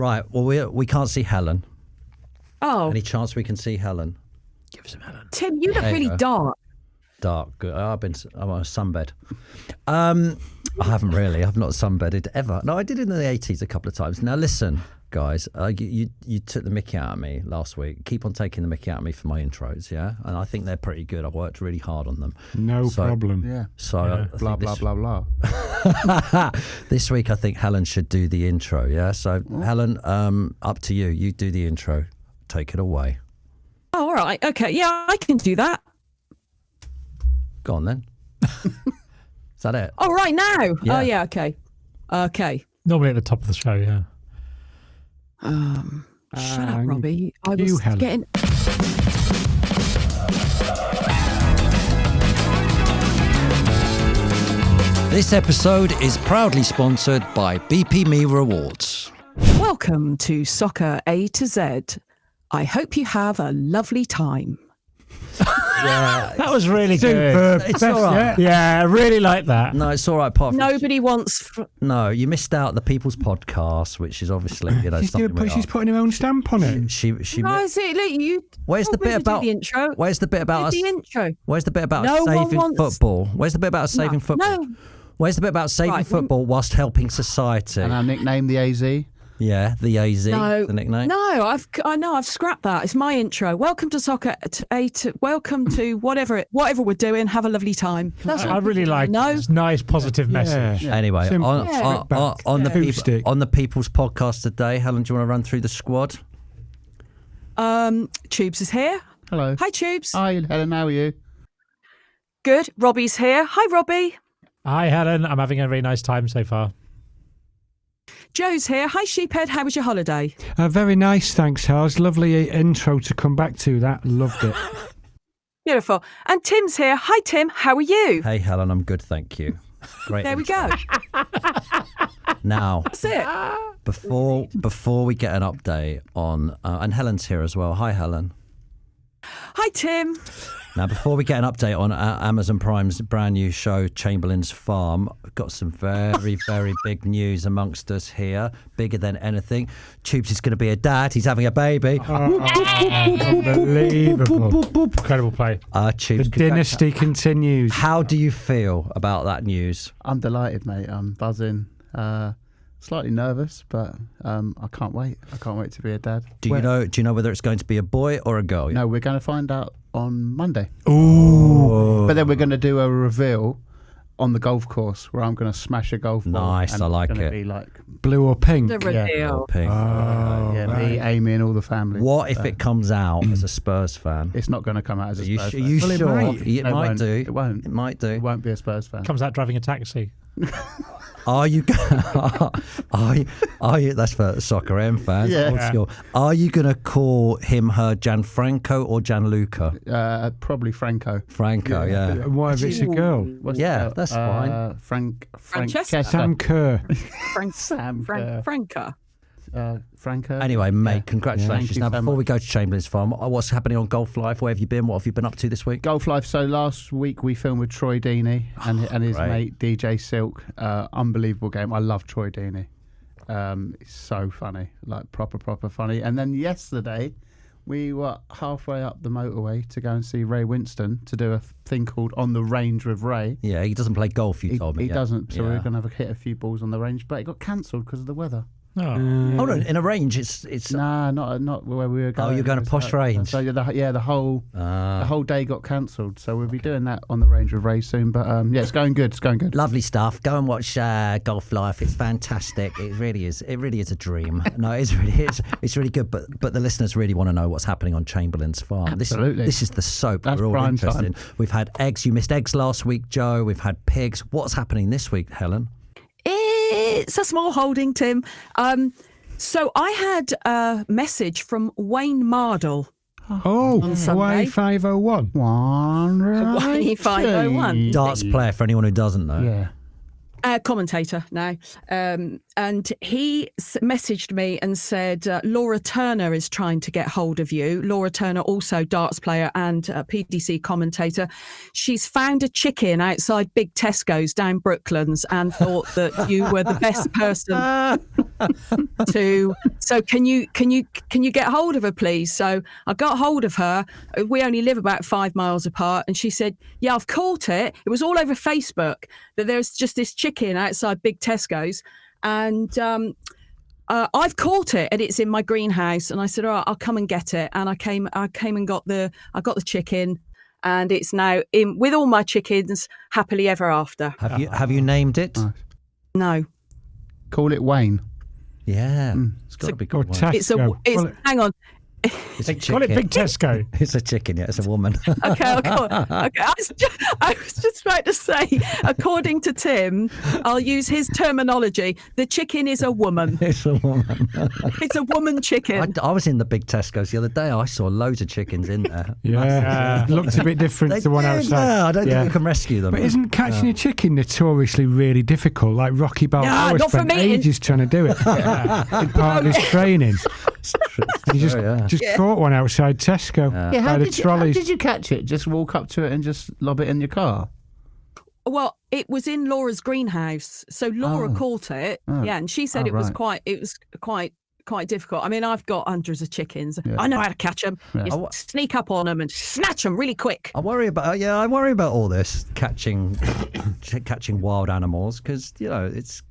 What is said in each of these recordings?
Right. Well, we can't see Helen. Oh. Any chance we can see Helen? Give us a Helen. Tim, you look really dark. Dark. Good. I'm on a sunbed. I haven't really. I've not sunbedded ever. No, I did in the 80s a couple of times. Now listen, guys. You took the mickey out of me last week. Keep on taking the mickey out of me for my intros, yeah? And I think they're pretty good. I worked really hard on them. No problem. Yeah. So blah, blah, blah, blah. This week I think Helen should do the intro, yeah? So Helen, up to you. You do the intro. Take it away. Oh, all right. Okay. Yeah, I can do that. Go on then. Is that it? Oh, right now. Yeah. Oh, yeah. Okay. Okay. Normally at the top of the show, yeah. Shut up, Robbie. I was Helen. getting. This episode is proudly sponsored by BP Me Rewards. Welcome to Soccer A to Z. I hope you have a lovely time. Yeah, That was really Superb. good. It's all right. Yeah, I really like that. No, it's all right. Apart from Nobody wants. no, you missed out the People's Podcast, which is obviously She's putting her own stamp on it. She. Guys, look, you. Where's the bit about the intro? Where's the bit about us? The intro. Where's the bit about No one saving wants- football? Where's the bit about saving football? No. Where's the bit about saving Right, football whilst helping society? And our nickname, the AZ. Yeah, the AZ, No, the nickname. No, I've scrapped that. It's my intro. Welcome to Soccer A to. Welcome to whatever we're doing. Have a lovely time. That's I really like it. It's nice, positive message. Yeah. Anyway, Simple. on the People's Podcast today, Helen, do you want to run through the squad? Tubes is here. Hello. Hi, Tubes. Hi, Helen. How are you? Good. Robbie's here. Hi, Robbie. Hi, Helen. I'm having a very nice time so far. Joe's here. Hi, Sheephead. How was your holiday? Very nice, thanks, Hels. Lovely intro to come back to that. Loved it. Beautiful. And Tim's here. Hi, Tim. How are you? Hey, Helen, I'm good, thank you. Great. There we intro. go. Now, That's it. before we get an update on, and Helen's here as well. Hi, Helen. Hi, Tim. Now, before we get an update on Amazon Prime's brand new show, Chamberlain's Farm, we've got some very, very big news amongst us here, bigger than anything. Tubes is going to be a dad. He's having a baby. Unbelievable. Incredible play. Tubes, The dynasty continues. How do you feel about that news? I'm delighted, mate. I'm buzzing. Slightly nervous, but I can't wait. I can't wait to be a dad. Do you know whether it's going to be a boy or a girl? No, we're going to find out on Monday. Ooh. But then we're going to do a reveal on the golf course where I'm going to smash a golf ball. Nice, and I like it's gonna it. Be like, Blue or pink? The reveal. Pink. me, Amy, and all the family. What if it comes out as a Spurs fan? It's not going to come out as a Spurs fan. Are you Well, it sure? might. It No, it might won't. do. It won't. It might do. It won't be a Spurs fan. Comes out driving a taxi. Are you? Are you? That's for soccer M fans. Yeah. Old school. Are you going to call him her Gianfranco or Gianluca? Probably Franco. Franco, yeah. And what if it's a girl? What's Yeah, it? that's fine. Francesca. Sam Kerr. Sam Franca. Franco. Anyway, mate, Yeah. congratulations. Thank you Now, so before we much. go to Chamberlain's Farm, what's happening on Golf Life? Where have you been? What have you been up to this week? Golf Life. So last week we filmed with Troy Deeney and his Great. mate DJ Silk. Unbelievable game. I love Troy Deeney. It's so funny, like proper funny. And then yesterday we were halfway up the motorway to go and see Ray Winston to do a thing called On the Range with Ray. Yeah, he doesn't play golf, you told me. He yeah. doesn't, so Yeah. we're going to hit a few balls on the range, but it got cancelled because of the weather. Oh. Hold on, in a range, it's Nah, not where we were going. you're going to posh range. So the whole day got cancelled. So we'll be doing that on the range with Ray soon. But it's going good. It's going good. lovely stuff. Go and watch Golf Life. It's fantastic. It really is. It really is a dream. No, it's really good. But the listeners really want to know what's happening on Chamberlain's Farm. Absolutely. This is the soap That's we're all prime interested in. time. We've had eggs. You missed eggs last week, Joe. We've had pigs. What's happening this week, Helen? It's a small holding, Tim. So I had a message from Wayne Mardle. Oh, Sunday. Y501. Wayne 501. Darts player, for anyone who doesn't know. Yeah. Commentator now. he messaged me and said, Laura Turner is trying to get hold of you. Laura Turner, also darts player and PDC commentator. She's found a chicken outside Big Tesco's down Brooklands and thought that you were the best person to. So can you get hold of her, please? So I got hold of her. We only live about 5 miles apart, and she said, "Yeah, I've caught it. It was all over Facebook that there's just this chicken outside Big Tesco's." And I've caught it, and it's in my greenhouse. And I said, "All right, I'll come and get it." And I came and got the chicken, and it's now in with all my chickens happily ever after. Have you named it? Nice. No, Call it Wayne. Yeah, it's got to be called. Tesco. Hang on. It's a Call it chicken. Big Tesco. It's a chicken. Yeah, it's a woman. Okay. I was just about to say, according to Tim, I'll use his terminology. The chicken is a woman. It's a woman. It's a woman chicken. I was in the Big Tesco's the other day. I saw loads of chickens in there. Yeah, looked a bit different to the one outside. Yeah, I don't think you can rescue them. But isn't catching a chicken notoriously really difficult? Like Rocky Balboa not for spent me. ages trying to do it. In part of his training. He just caught one outside Tesco by the how trolleys. did you catch it? Just walk up to it and just lob it in your car? Well, it was in Laura's greenhouse, so Laura caught it. Yeah, and she said it was quite difficult. I mean, I've got hundreds of chickens. Yeah. I know how to catch them. Yeah. You sneak up on them and snatch them really quick. I worry about all this catching wild animals because it's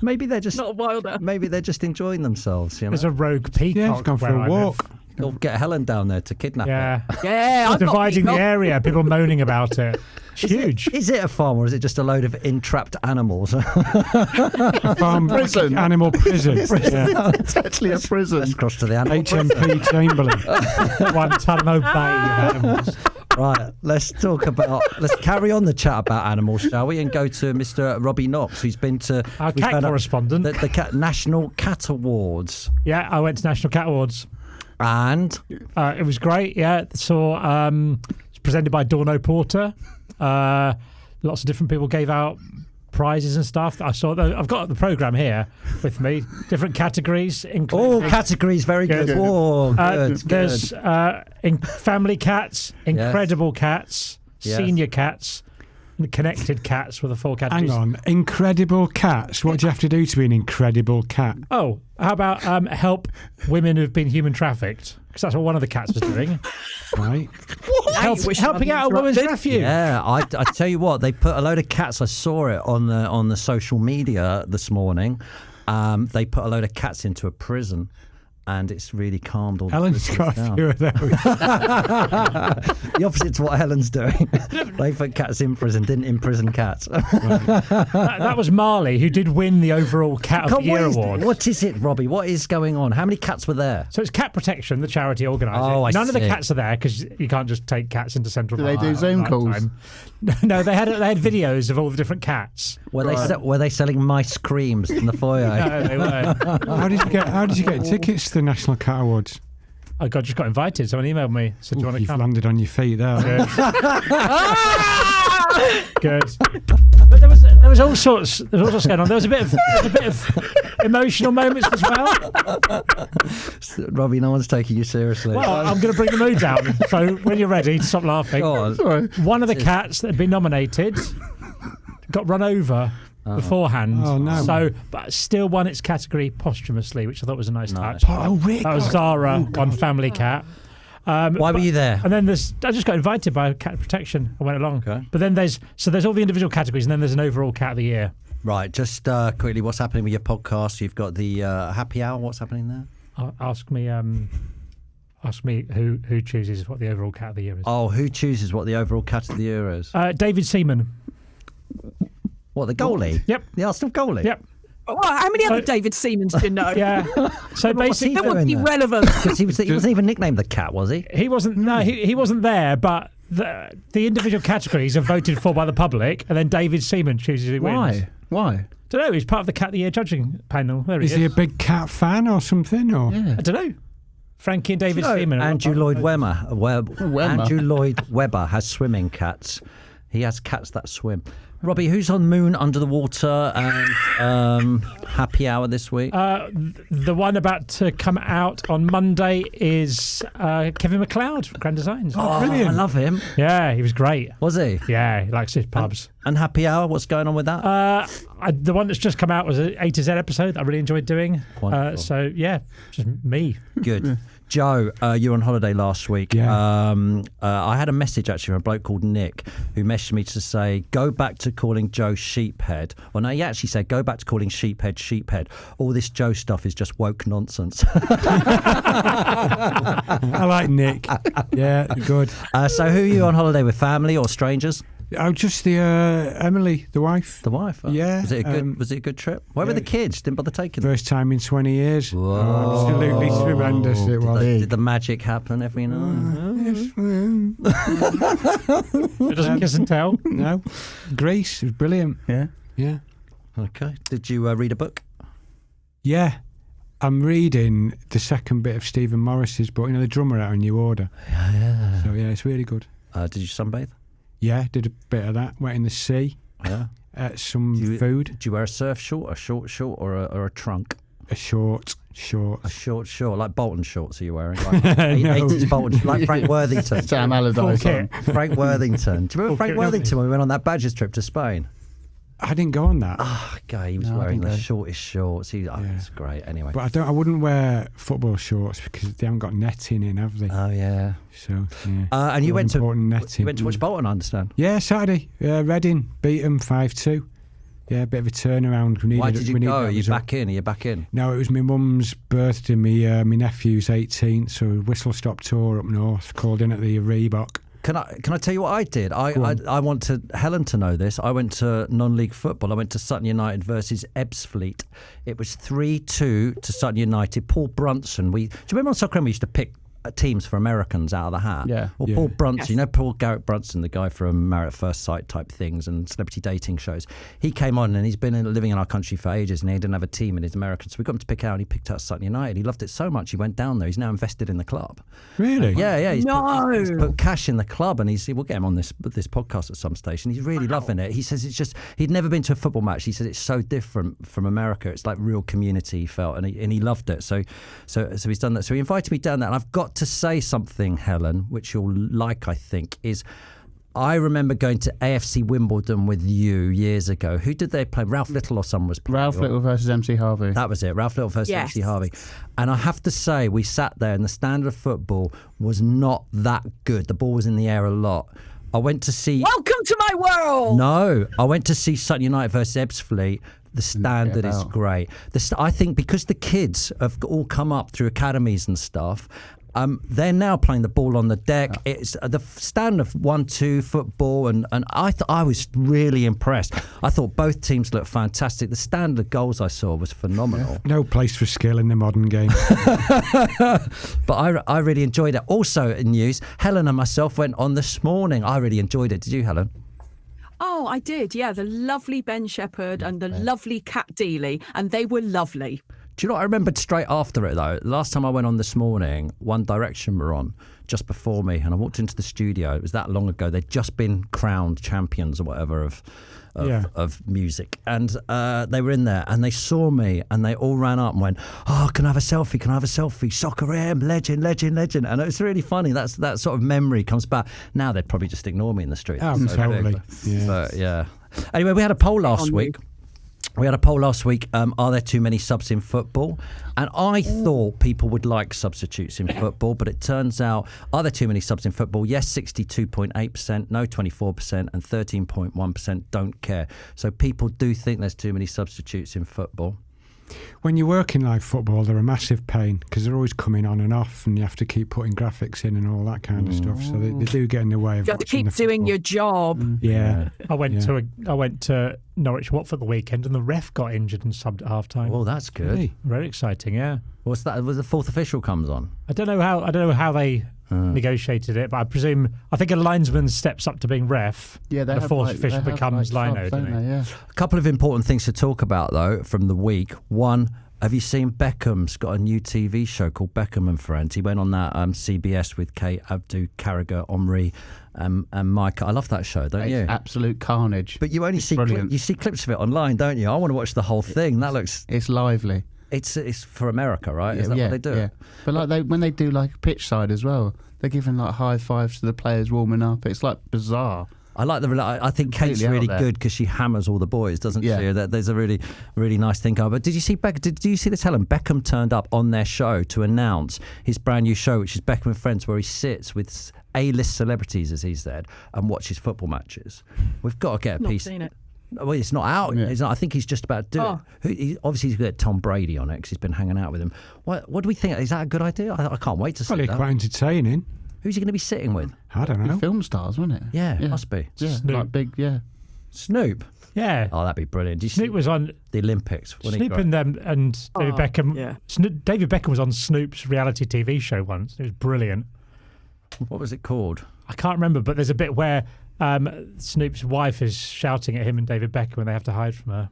maybe they're just not a wilder. Maybe they're just enjoying themselves. There's a rogue peacock. Yeah, he's gone for where a I walk. Or get Helen down there to kidnap Yeah. it. Yeah, I've got Dividing the peacock. area, people moaning about it. It's huge. Is it a farm or is it just a load of entrapped animals? Farm Prison. Animal prison. Yeah. It's actually a prison. Let's cross to the animal. HMP Chamberlain. Guantanamo Bay of animals. Right, let's carry on the chat about animals, shall we? And go to Mr. Robbie Knox, who's been to Our we've cat found out correspondent. the National Cat Awards. Yeah, I went to National Cat Awards. And It was great. Yeah, saw it's presented by Dorno Porter. Lots of different people gave out prizes and stuff. I saw. I've got the program here with me. Different categories. Including, categories, very good. Good. Oh, good. There's family cats, incredible cats, Yes. senior cats, and connected cats with the 4 categories. Hang on. Incredible cats. What do you have to do to be an incredible cat? Oh, how about help women who've been human trafficked? Because that's what one of the cats was doing. Right. Helping out a woman's refuge. Yeah, I tell you what, they put a load of cats. I saw it on the social media this morning. They put a load of cats into a prison, and it's really calmed all the Helen's prisoners got a down. few of those. The opposite to what Helen's doing. They put cats in prison, didn't imprison cats. That was Marley, who did win the overall Cat of the Year award. What is it, Robbie? What is going on? How many cats were there? So it's Cat Protection, the charity organising. Oh, I None of the see. cats are there because you can't just take cats into Central Do they Park do at Zoom night calls? time. No, they had videos of all the different cats. Were they selling mice creams in the foyer? No, they weren't. How did you get tickets to the National Cat Awards? I just got invited. Someone emailed me, said, "Do you want to You've come?" landed on your feet there. Good. But there was all sorts going on. There was a bit of emotional moments as well. Robbie, no one's taking you seriously. Well, I'm going to bring the mood down. So when you're ready, stop laughing. Go on. One of the cats that had been nominated got run over beforehand. Oh, no. So, but still won its category posthumously, which I thought was a nice touch. Oh, Rick. That was Zara on Family Cat. Why were you there? And then I just got invited by Cat Protection. I went along. Okay. But then there's all the individual categories, and then there's an overall Cat of the Year. Right, just quickly, what's happening with your podcast? You've got the happy hour. What's happening there? Ask me who chooses what the overall Cat of the Year is. Oh, who chooses what the overall cat of the year is? David Seaman. What, the goalie? Yep. The Arsenal goalie? Yep. Well, how many other David Seamans do you know? Yeah. So What's he basically, That would be doing there? relevant. Because he wasn't even nicknamed the cat, was he? he wasn't. No, he wasn't there. But the individual categories are voted for by the public, and then David Seaman chooses who wins. Why? Don't know. He's part of the Cat of the Year judging panel. There he Is is. he a big cat fan or something? Or I don't know. Frankie and David Seaman. Andrew Lloyd Webber has swimming cats. He has cats that swim. Robbie, who's on Moon Under the Water and Happy Hour this week? The one about to come out on Monday is Kevin McLeod from Grand Designs. Oh, brilliant. I love him. Yeah, he was great. Was he? Yeah, he likes his pubs. And Happy Hour, what's going on with that? The one that's just come out was an A to Z episode that I really enjoyed doing. Wonderful. So, yeah, just me. Good. Joe, you were on holiday last week. Yeah. I had a message actually from a bloke called Nick who messaged me to say, go back to calling Joe Sheephead. Well, no, he actually said, go back to calling Sheephead. All this Joe stuff is just woke nonsense. I like Nick. Yeah, good. So who are you on holiday with, family or strangers? Oh, just the Emily, the wife. The wife? Yeah. Was it a good trip? Where were the kids? Didn't bother taking them? First time in 20 years. Whoa. Absolutely tremendous it was. Did the magic happen every night? It doesn't kiss and tell. No. Greece was brilliant. Yeah. Yeah. Okay. Did you read a book? Yeah. I'm reading the second bit of Stephen Morris's book, The Drummer Out in New Order. Yeah. So, yeah, it's really good. Did you sunbathe? Yeah, did a bit of that. Went in the sea. Yeah. Ate some food. Did you wear a surf short, a short short, or a trunk? A short. A short short, like Bolton shorts are you wearing? Like No. 80s Bolton, like Frank Worthington. Sam Allardyce on. Frank Worthington. Do you remember Frank kit, Worthington when we went on that Badgers trip to Spain? I didn't go on that. Oh, God, he was No, I wearing think the so. shortest shorts. It's great. Anyway. But I wouldn't wear football shorts because they haven't got netting in, have they? Oh, yeah. So, yeah. And you went to netting. watch Bolton, I understand. Yeah, Saturday. Reading beat them 5-2. Yeah, a bit of a turnaround. Why did you go? Are you back in? No, it was my mum's birthday, my nephew's 18th, so whistle stop tour up north, called in at the Reebok. Can I tell you what I did? I want Helen to know this. I went to non-league football. I went to Sutton United versus Ebbsfleet. It was 3-2 to Sutton United. Paul Brunson. Do you remember on Soccer we used to pick teams for Americans out of the hat? Yeah. Well, Yeah. Paul Brunson, Paul Garrett Brunson, the guy from Married at First Sight type things and celebrity dating shows. He came on and he's been living in our country for ages and he didn't have a team and he's American. So we got him to pick out and he picked out Sutton United. He loved it so much he went down there. He's now invested in the club. Really? Yeah. He's put cash in the club and we'll get him on this podcast at some station. He's really loving it. He says it's just, he'd never been to a football match. He said it's so different from America. It's like real community, he felt, and he loved it. So he's done that. So he invited me down there and I've got to say something, Helen, which you'll like, I think, is I remember going to AFC Wimbledon with you years ago. Who did they play? Ralph Little or someone was playing? Ralph Little versus MC Harvey. That was it. Ralph Little versus Yes. MC Harvey. And I have to say, we sat there and the standard of football was not that good. The ball was in the air a lot. I went to see... Welcome to my world. No, I went to see Sutton United versus Ebbsfleet. The standard is great. I think because the kids have all come up through academies and stuff, they're now playing the ball on the deck. Yeah. It's the standard of 1-2 football, and I was really impressed. I thought both teams looked fantastic. The standard of goals I saw was phenomenal. No place for skill in the modern game. But I really enjoyed it. Also in news, Helen and myself went on this morning. I really enjoyed it. Did you, Helen? Oh, I did. Yeah, the lovely Ben Shepherd and the lovely Kat Deely, and they were lovely. Do you know what I remembered straight after it, though? Last time I went on this morning, One Direction were on just before me, and I walked into the studio. It was that long ago. They'd just been crowned champions or whatever of music. And they were in there, and they saw me, and they all ran up and went, "Oh, can I have a selfie? Can I have a selfie? Soccer AM, legend." And it was really funny. That sort of memory comes back. Now they'd probably just ignore me in the street. Oh, totally. Yeah. But, yeah. Anyway, we had a poll last week. Are there too many subs in football? And I thought people would like substitutes in football, but it turns out, are there too many subs in football? Yes, 62.8%, no, 24%, and 13.1% don't care. So people do think there's too many substitutes in football. When you work in live football, they're a massive pain because they're always coming on and off, and you have to keep putting graphics in and all that kind of stuff. So they do get in the way of You have to watching keep the doing football. your job. Yeah. I went to Norwich Watford the weekend, and the ref got injured and subbed at half time. Well, that's good. Really? Very exciting, yeah. What's that? Was the fourth official comes on? I don't know how they negotiated it, but I think a linesman steps up to being ref. Yeah, the fourth official becomes lino, doesn't he? Yeah. A couple of important things to talk about, though, from the week. One, have you seen Beckham's got a new TV show called Beckham and Friends? He went on that CBS with Kate Abdu, Carragher, Omri, and Mike. I love that show, don't It's you? absolute carnage. But you only see brilliant. you see clips of it online, don't you? I want to watch the whole thing. That looks It's lively. it's for America, right? Is that what they do? Yeah. But like when they do like pitch side as well, they're giving like high fives to the players warming up. It's like bizarre. I like I think Kate's Completely out really there. good because she hammers all the boys, doesn't Yeah. she? There's a really, really nice thing going. But did you see Did you see this, Helen? Beckham turned up on their show to announce his brand new show, which is Beckham and Friends, where he sits with A-list celebrities, as he said, and watches football matches. We've got to get a Not piece. seen it. Well, it's not out. Yeah. It's not, I think he's just about to do it. Obviously, he's got Tom Brady on it because he's been hanging out with him. What do we think? Is that a good idea? I can't wait to see Probably that. quite entertaining. Who's he going to be sitting with? I don't know. Film stars, wasn't it? Yeah, must be. Yeah, Snoop. like big. Yeah. Snoop. Yeah. Oh, that'd be brilliant. Did you Snoop see was on the Olympics? Wasn't he Snoop great? and them and David Beckham. yeah. David Beckham was on Snoop's reality TV show once. It was brilliant. What was it called? I can't remember, but there's a bit where Snoop's wife is shouting at him and David Beckham when they have to hide from her.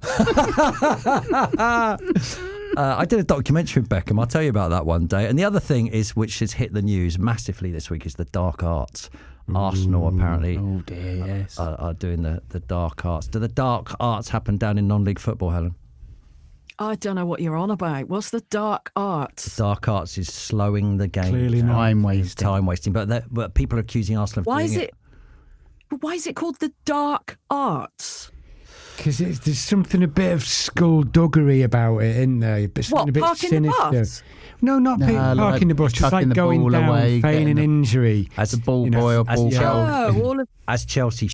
I did a documentary with Beckham. I'll tell you about that one day. And the other thing is, which has hit the news massively this week, is the dark arts. Arsenal apparently Oh dear, yes. are doing the dark arts. Do the dark arts happen down in non-league football, Helen? I don't know what you're on about. What's the dark arts? Dark arts is slowing the game. Clearly down. not. Time wasting. Time wasting. But people are accusing Arsenal of Why doing is it? Why is it called the dark arts? Because there's something a bit of skullduggery about it, isn't there? But something What, a bit parking the sinister. bus? No, not No, parking like the bus. Just chucking like the going ball down, away, feigning getting the- injury. As The ball You know, boy or as ball Chelsea- girl. Oh, all of As Chelsea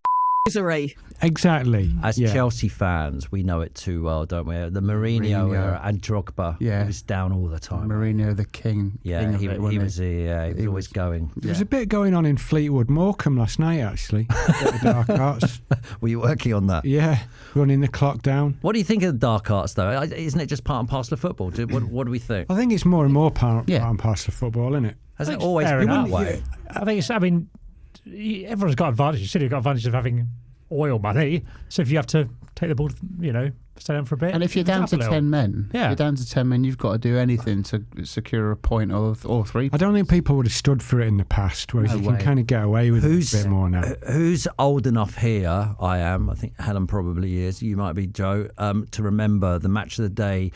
misery. Exactly. As yeah. Chelsea fans, we know it too well, don't we? The Mourinho era and Drogba. Yeah. He was down all the time. Mourinho, the king. Yeah, king of he it, was wasn't he was always going. There was a bit going on in Fleetwood Morecambe last night, actually. The dark arts. Were you working on that? Yeah, running the clock down. What do you think of the dark arts, though? Isn't it just part and parcel of football? What do we think? I think it's more and more part Yeah. and parcel of football, isn't it? Has it It's always fair been that enough. way? I think it's. I mean, everyone's got advantage. City's got advantage of having oil money. So if you have to take the ball, stay down for a bit. And if you're down up to a little. 10 men, Yeah. you're down to 10 men, you've got to do anything to secure a point or 3. I don't think people would have stood for it in the past, whereas No you can way. kind of get away with Who's- it a bit more now. Who's old enough here? I am. I think Helen probably is. You might be, Joe, to remember the match of the day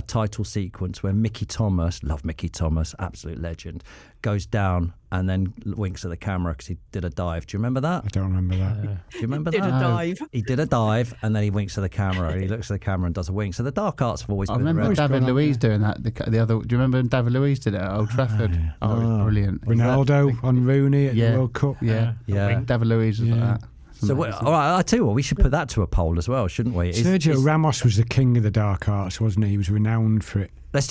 title sequence where Mickey Thomas, love Mickey Thomas, absolute legend, goes down and then winks at the camera because he did a dive. Do you remember that? I don't remember that. Do you remember Did that? a dive. He did a dive and then he winks at the camera. He looks at the camera and does a wink. So the dark arts have always I been remember around. David going on Luiz doing that. The other. Do you remember David Luiz did it at Old Trafford? Oh, it was brilliant. Ronaldo on Rooney at Yeah. the World Cup. Yeah, Yeah. David Luiz was like that. So, all right, I tell you what, we should put that to a poll as well, shouldn't we? Sergio Ramos was the king of the dark arts, wasn't he? He was renowned for it. Let's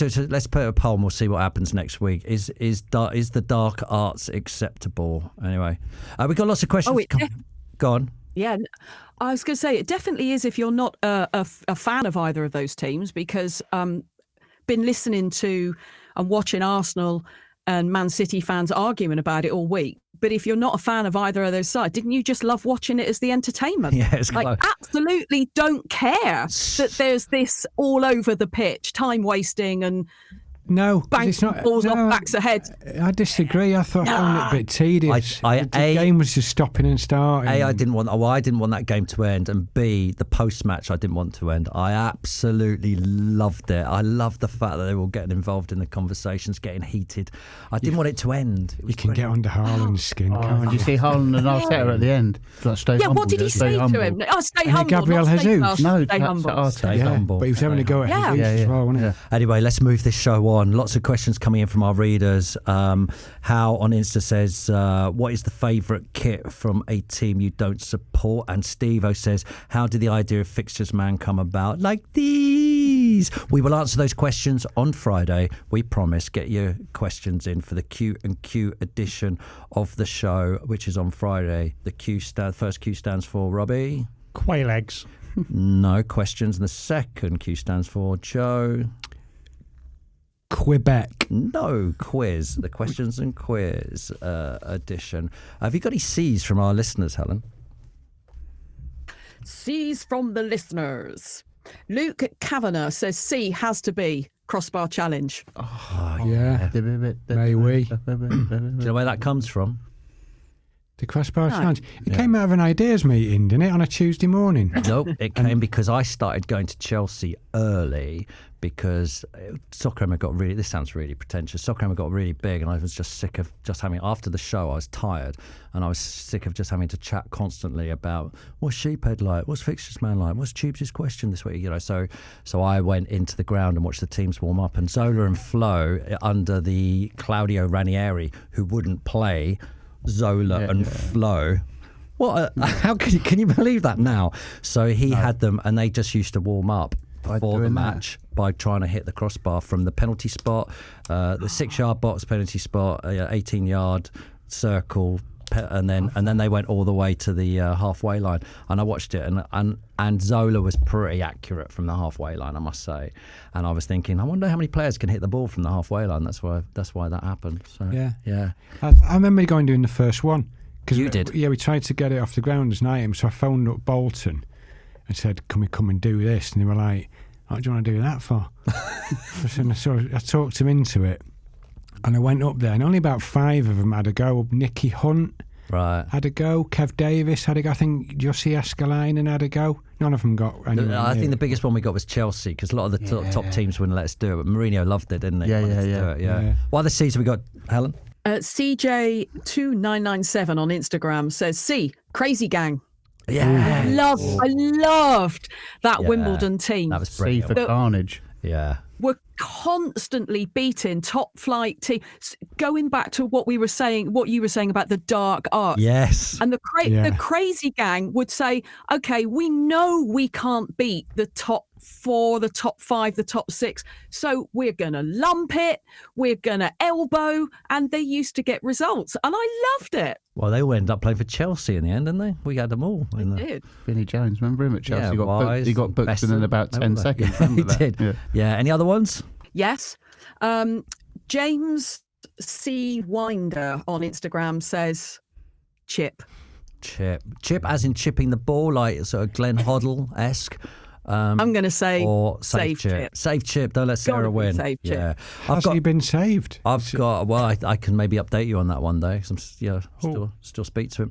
put a poll and we'll see what happens next week. Is the dark arts acceptable? Anyway, we've got lots of questions. Go on. Yeah, I was going to say it definitely is if you're not a fan of either of those teams, because been listening to and watching Arsenal and Man City fans arguing about it all week. But if you're not a fan of either of those sides, didn't you just love watching it as the entertainment? Yeah, it's like close. absolutely don't care that there's this all over the pitch, time wasting and No, 'cause it's bouncing not. balls no, off backs ahead. I disagree. I thought I found it a bit tedious. I- the game was just stopping and starting. I didn't want that game to end, and B, the post-match I didn't want to end. I absolutely loved it. I loved the fact that they were all getting involved in the conversations, getting heated. I didn't want it to end. It was You can get brilliant. under Haaland's skin, Oh, can't did you? you see Haaland and Arteta at the end? Like, stay Yeah, humble, what did he stay say humble. to him? Oh, stay And humble. Gabriel not stay Jesus. fast, No, stay to humble. Arteta. Stay Yeah, humble. but he was having a go at Yeah. Jesus as well, wasn't he? Anyway, let's move this show on. Lots of questions coming in from our readers. How on Insta says, what is the favourite kit from a team you don't support? And Steve-O says, how did the idea of Fixtures Man come about? Like these. We will answer those questions on Friday. We promise. Get your questions in for the Q&Q edition of the show, which is on Friday. The first Q stands for Robbie. Quail eggs. No questions. And the second Q stands for Joe. Quebec. No quiz. The questions and quiz edition. Have you got any C's from our listeners, Helen? C's from the listeners. Luke Kavanagh says C has to be Crossbar Challenge. Yeah. May we? Do you know where that comes from? The Crossbar chants. It came out of an ideas meeting, didn't it, on a Tuesday morning? Nope, it came because I started going to Chelsea early because Soccerhammer got really, this sounds really pretentious, Soccerhammer got really big, and I was just sick of just having, after the show I was tired and I was sick of just having to chat constantly about what's Sheephead like, what's Fixtures Man like, what's Tubes' question this week, so I went into the ground and watched the teams warm up, and Zola and Flo under the Claudio Ranieri, who wouldn't play Zola and Flo. What? How can you believe that now? So he had them, and they just used to warm up for the match by trying to hit the crossbar from the penalty spot, the 6-yard box penalty spot, 18-yard circle, and then they went all the way to the halfway line. And I watched it, and Zola was pretty accurate from the halfway line, I must say. And I was thinking, I wonder how many players can hit the ball from the halfway line. That's why that happened. So, yeah. I remember going doing the first one. You did? Yeah, we tried to get it off the ground as an item. So I phoned up Bolton and said, can we come and do this? And they were like, what do you want to do that for? So I talked them into it. And I went up there, and only about 5 of them had a go. Nicky Hunt had a go. Kev Davis had a go. I think Jussi Escalainen had a go. None of them got anyone. I think the biggest one we got was Chelsea, because a lot of the top teams wouldn't let us do it. But Mourinho loved it, didn't he? Yeah. What other C's have we got, Helen? CJ2997 on Instagram says, C, Crazy Gang. Yeah. I loved that Wimbledon team. That was brilliant. C for Carnage. Yeah. Were constantly beating top flight teams. Going back to what you were saying about the dark arts. Yes. And the Crazy Gang would say, okay, we know we can't beat the top 4, the top 5, the top 6. So we're going to lump it. We're going to elbow. And they used to get results. And I loved it. Well, they all ended up playing for Chelsea in the end, didn't they? We had them all. They did. Vinnie Jones, remember him at Chelsea? Yeah, he got booked in about 10 seconds. He did. Yeah. Any other ones? Yes. James C. Winder on Instagram says, Chip. Chip as in chipping the ball, like sort of Glenn Hoddle-esque. I'm going to say or save Chip. Save Chip. Don't let Sarah win. Save Chip. Yeah. Has he been saved? I've got. Well, I can maybe update you on that one day. 'Cause still speak to him.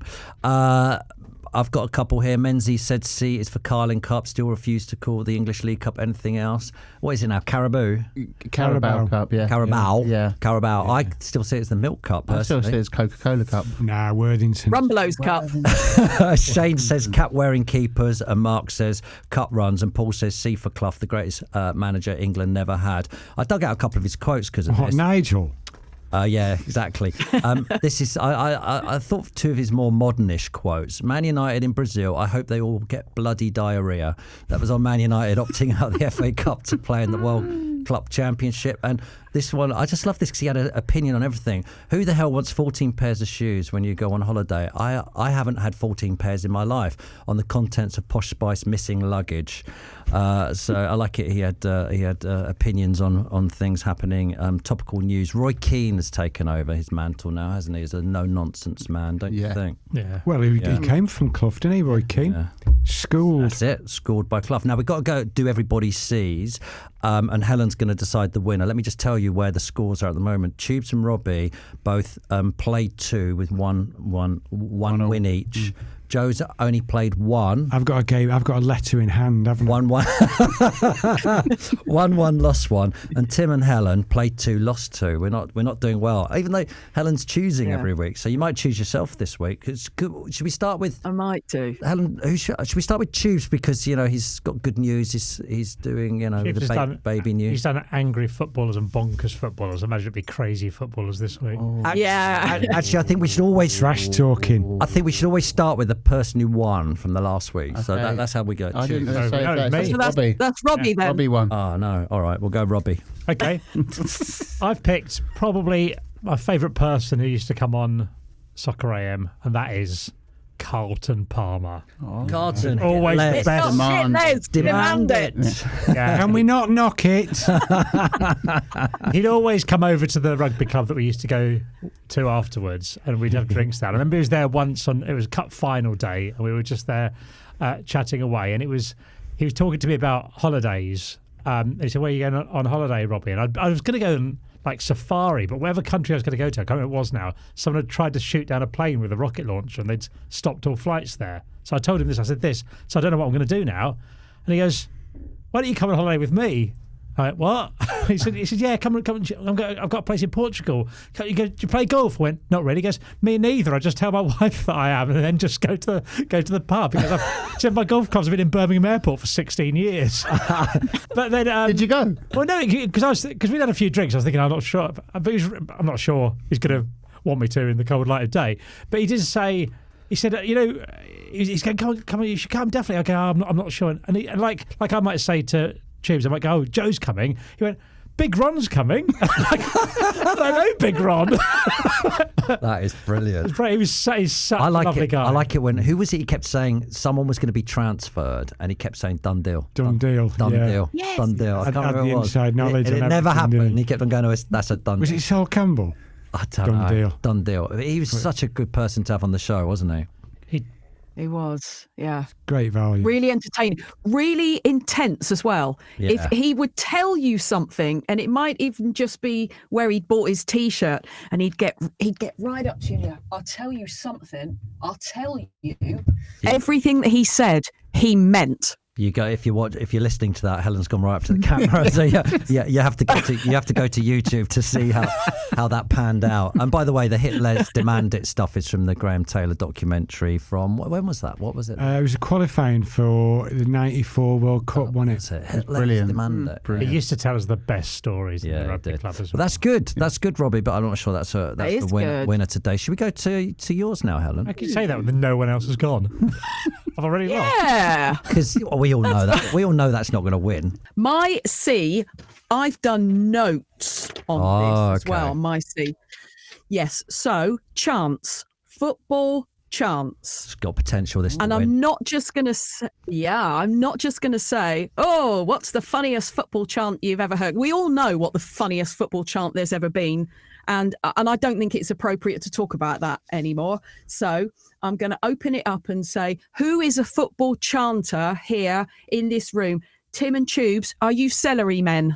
I've got a couple here. Menzies said C is for Carling Cup. Still refuse to call the English League Cup anything else. What is it now? Carabao Cup. Yeah. Carabao. Yeah. Carabao. Yeah. I still say it's the Milk Cup. Personally. I still say it's Coca-Cola Cup. Nah, Worthington. Rumbelows Cup. Shane says cap wearing keepers, and Mark says cup runs, and Paul says C for Clough, the greatest manager England never had. I dug out a couple of his quotes because of this. Nigel. Yeah, exactly. This is I thought 2 of his more modernish quotes. Man United in Brazil, I hope they all get bloody diarrhea. That was on Man United opting out of the FA Cup to play in the World Club Championship. And this one, I just love this because he had an opinion on everything. Who the hell wants 14 pairs of shoes when you go on holiday? I haven't had 14 pairs in my life. On the contents of Posh Spice missing luggage. So I like it. He had opinions on things happening. Topical news. Roy Keane has taken over his mantle now, hasn't he? He's a no-nonsense man, don't you think? Yeah. Well, he came from Clough, didn't he, Roy Keane? Yeah. Schooled. That's it. Schooled by Clough. Now, we've got to go do everybody sees, and Helen's going to decide the winner. Let me just tell you where the scores are at the moment. Tubes and Robbie both played 2 with one win each. Joe's only played 1. I've got a letter in hand, haven't I? 1-1, lost 1, and Tim and Helen played 2, lost 2. We're not doing well, even though Helen's choosing every week. So you might choose yourself this week. Should we start with? I might do. Helen, should we start with Tubes because he's got good news. He's doing baby news. He's done angry footballers and bonkers footballers. Imagine it'd be crazy footballers this week. Actually, I think we should always trash talking. I think we should always start with the person who won from the last week. Okay. So that's how we go. I didn't say that's Robbie. That's Robbie then. Robbie won. Oh no! All right, we'll go Robbie. Okay. I've picked probably my favourite person who used to come on Soccer AM, and that is Carlton Palmer. Carlton, always best. Demand it. Yeah. Can we not knock it? He'd always come over to the rugby club that we used to go to afterwards, and we'd have drinks there. I remember he was there once it was cup final day, and we were just there chatting away, and he was talking to me about holidays. He said, "Where are you going on holiday, Robbie?" And I was going to go and like safari, but whatever country I was going to go to, I can't remember what it was now, someone had tried to shoot down a plane with a rocket launcher and they'd stopped all flights there. So I told him this, I said this, so I don't know what I'm going to do now. And he goes, why don't you come on holiday with me? I went, what? He said, yeah, come on. I've got a place in Portugal. Do you play golf? I went, not really. He goes, me neither. I just tell my wife that I am, and then just go to the pub. Because he said my golf clubs have been in Birmingham Airport for 16 years. But then, did you go? Well, no, because we'd had a few drinks. I was thinking, I'm not sure. I'm not sure he's going to want me to in the cold light of day. But he did say. He said, he's going, come on, you should come, definitely. I go, I'm not sure. And like I might say to Tubes, I might go, oh, Joe's coming. He went, Big Ron's coming. I know Big Ron. That is brilliant. He's such a lovely guy. I like it when, who was it? He kept saying someone was going to be transferred and he kept saying done deal. Done deal. Done yeah. deal. Yes. Done deal. I can't remember the what it was. inside knowledge. And it and never everything, happened. He kept on going, oh, that's a done Was deal. it Sol Campbell? I don't Done know. deal. Done deal. He was such a good person to have on the show, wasn't he? He was, yeah. Great value. Really entertaining, really intense as well. Yeah. If he would tell you something, and it might even just be where he'd bought his T-shirt, and he'd get right up to you. And I'll tell you something. I'll tell you everything that he said. He meant. You go if you're listening to that. Helen's gone right up to the camera, so yeah. You have to go to YouTube to see how that panned out. And by the way, the Hitler's Demand It stuff is from the Graham Taylor documentary from when was that? What was it? It was a qualifying for the '94 World Cup, wasn't it? That's it. Hitler's Brilliant. Demand It. He used to tell us the best stories in the he rugby did. club as Well, well. that's good. That's good, Robbie. But I'm not sure that's the is good. winner today. Should we go to yours now, Helen? I can say that when no one else has gone. I've already lost. Yeah. Because we all know that. We all know that's not going to win. My C, I've done notes on this as okay. well. My C. Yes. So chants, football chants. It's got potential this And to win. I'm not just going to say, I'm not just going to say, oh, what's the funniest football chant you've ever heard? We all know what the funniest football chant there's ever been. And I don't think it's appropriate to talk about that anymore. So I'm going to open it up and say, who is a football chanter here in this room? Tim and Tubes, are you celery men?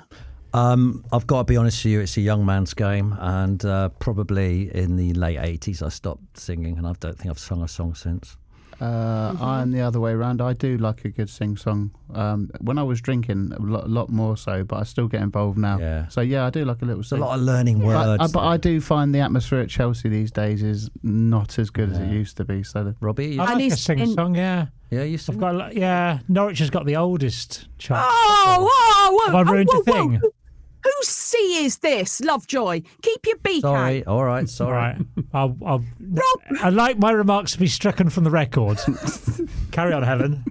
I've got to be honest with you, it's a young man's game, and probably in the late 80s I stopped singing, and I don't think I've sung a song since. I'm the other way around. I do like a good sing song. When I was drinking, a lot more so, but I still get involved now. Yeah. So yeah, I do like a little There's sing. a lot of learning words. But I do find the atmosphere at Chelsea these days is not as good as it used to be. So Robbie, I And like a he's sing-song, yeah. yeah, you sing. Norwich has got the oldest chant. Oh, Have I ruined your thing? Whose C is this, Lovejoy? Keep your beak Sorry, out. all right, All sorry. right. I'd like my remarks to be stricken from the record. Carry on, Helen.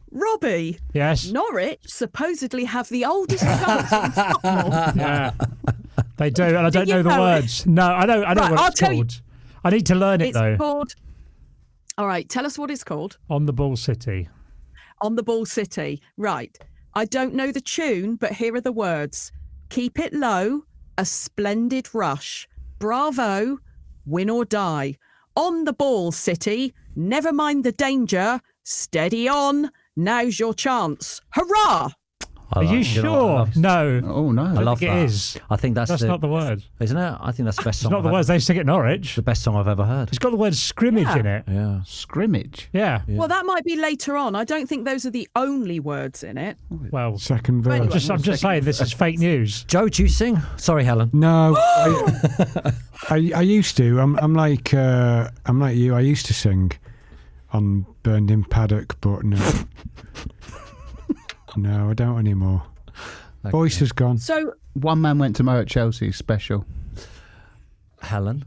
Robbie, Yes? Norwich supposedly have the oldest chants in football. Yeah. They do, and I don't you know the know it? words. No, I know Right, what I'll it's tell you. called. I need to learn it, It's though. called... All right, tell us what it's called. On the Ball City. On the Ball City. Right. I don't know the tune, but here are the words. Keep it low, a splendid rush. Bravo, win or die. On the Ball City, never mind the danger. Steady on, now's your chance. Hurrah! Are you sure? No. oh no, I love think that. it is. I think that's not the word. isn't it? I think that's the best It's song. not the words they sing at Norwich. The best song I've ever heard. It's got the word scrimmage Yeah. in it. Yeah. scrimmage. Yeah. Well, that might be later on. I don't think those are the only words in it. Well, Second verse. Anyway. I'm just saying this is fake news. Joe, do you sing? Sorry, Helen. No, I used to. I'm like you. I used to sing on Burned In Paddock, but no, I don't anymore. Voice has gone. So, One man went to Mo at Chelsea special. Helen.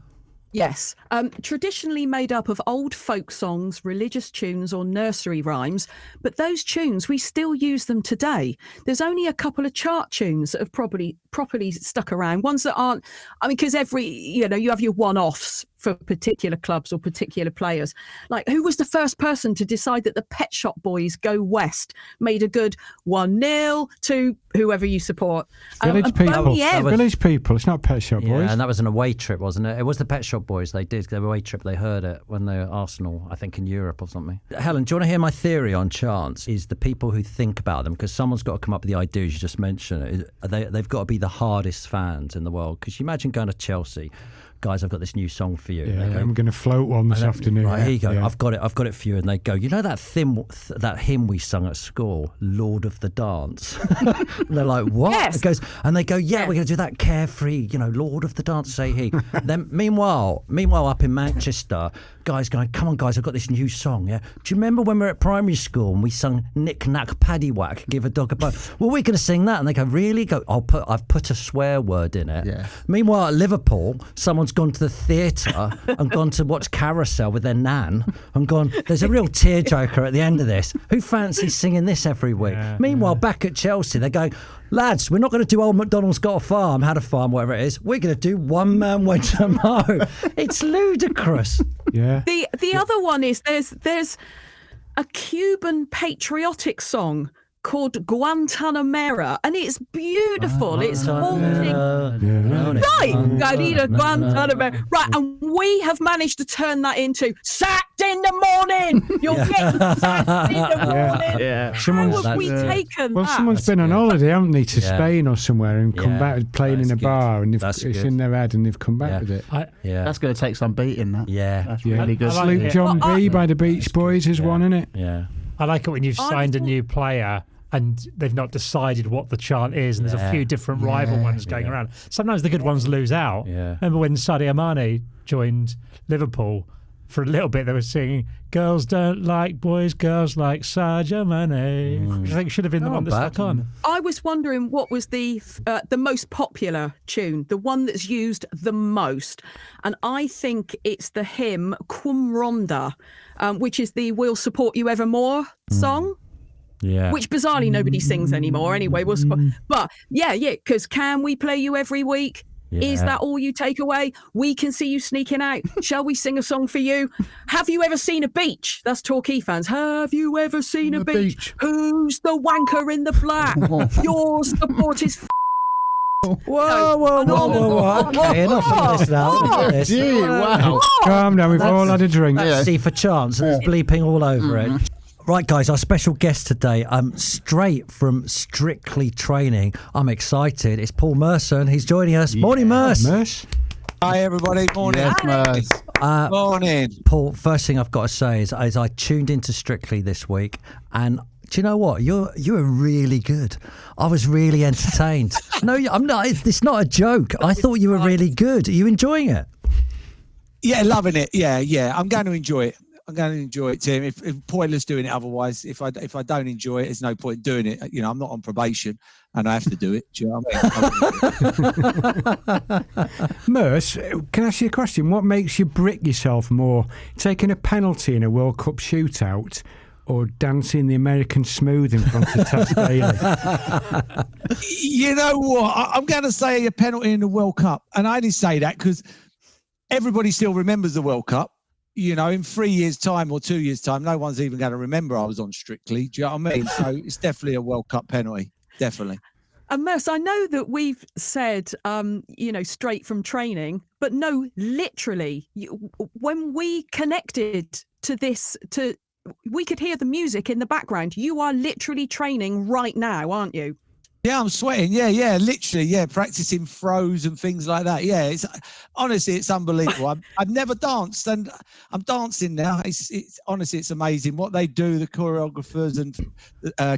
yes, traditionally made up of old folk songs, religious tunes, or nursery rhymes, but those tunes, we still use them today. There's only a couple of chart tunes that have properly stuck around, ones that aren't, because you have your one-offs for particular clubs or particular players. Like, who was the first person to decide that the Pet Shop Boys Go West made a good 1-0 to whoever you support. Village and people. Boney M. Village people. It's not Pet Shop Boys. Yeah, and that was an away trip, wasn't it? It was the Pet Shop Boys. They did the away trip. They heard it when they were Arsenal, I think, in Europe or something. Helen, do you want to hear my theory on chants? Is the people who think about them, because someone's got to come up with the ideas. You just mentioned it. They've got to be the hardest fans in the world. Because you imagine going to Chelsea. Guys, I've got this new song for you. Yeah, I'm going to float one this afternoon. Right, here you go. Yeah. I've got it for you. And they go, you know that hymn we sung at school, Lord of the Dance? And they're like, what? Yes. It goes, and they go, yeah, we're going to do that carefree, Lord of the Dance, say he. Then meanwhile, up in Manchester, guys going, come on, guys, I've got this new song. Yeah, do you remember when we were at primary school and we sung Knick Knack Paddywhack, Give a Dog a Bone? Well, we're going to sing that, and they go, really? Go, I've put a swear word in it. Yeah. Meanwhile, at Liverpool, someone's gone to the theatre and gone to watch Carousel with their nan and gone, there's a real tearjerker at the end of this. Who fancies singing this every week? Yeah, Meanwhile, back at Chelsea, they're going, lads, we're not going to do Old MacDonald's Got a Farm, Had a Farm, whatever it is. We're going to do One Man Went to Mow. It's ludicrous. Yeah. The other one is there's a Cuban patriotic song called Guantanamera, and it's beautiful. It's haunting. Right, Garita Guantanamera. Right, and we have managed to turn that into sacked in the morning. You're getting sacked in the morning. Yeah. How have we taken Well, that? someone's been on holiday, haven't they, to Spain or somewhere and come Yeah. back playing in a That's bar, and That's it's good. in their head, and they've come back Yeah. with it. Yeah. That's going to take some beating, that. Yeah. That's Yeah. really good. I like Sloop it. John Well, B by the Beach Boys is one, isn't it? Yeah. I like it when you've I signed a thought- new player and they've not decided what the chant is, and there's a few different rival ones going around. Sometimes the good ones lose out. Yeah. Remember when Sadio Mane joined Liverpool? For a little bit, they were singing "Girls don't like boys, girls like Sadio Mane," which I think should have been the one that stuck on. I was wondering what was the most popular tune, the one that's used the most, and I think it's the hymn Cum Ronda, which is the "We'll Support You Evermore" song. Yeah. Which bizarrely nobody sings anymore anyway. But because can we play you every week? Is that all you take away? We can see you sneaking out. Shall we sing a song for you? Have you ever seen a beach? That's Torquay fans. Have you ever seen a beach? Who's the wanker in the black? Your support is Whoa. Okay, enough of this now. Look at this. Gee, wow. Calm down, we've all had a drink. See for chance, and there's bleeping all over it. Right, guys, our special guest today, straight from Strictly Training. I'm excited. It's Paul Merson. He's joining us. Morning, Merce. Merce? Hi everybody, morning. Yes, Merce. Morning. Paul, first thing I've got to say is I tuned into Strictly this week, and do you know what? You were really good. I was really entertained. No, I'm not. It's not a joke. I thought you were really good. Are you enjoying it? Yeah, loving it. Yeah. I'm going to enjoy it. Tim. If pointless doing it otherwise. If I don't enjoy it, there's no point doing it. I'm not on probation and I have to do it. Do you know what I mean? Merce, can I ask you a question? What makes you brick yourself more? Taking a penalty in a World Cup shootout or dancing the American Smooth in front of Taz Daly? You know what? I'm going to say a penalty in the World Cup. And I only say that because everybody still remembers the World Cup. In 3 years' time or 2 years' time, no one's even going to remember I was on Strictly. Do you know what I mean? So it's definitely a World Cup penalty. Definitely. And Merce, I know that we've said, straight from training, but no, literally, when we connected to this, we could hear the music in the background. You are literally training right now, aren't you? Yeah, I'm sweating. Yeah, literally. Yeah, practicing throws and things like that. Yeah, honestly, it's unbelievable. I've never danced, and I'm dancing now. It's honestly, it's amazing what they do. The choreographers and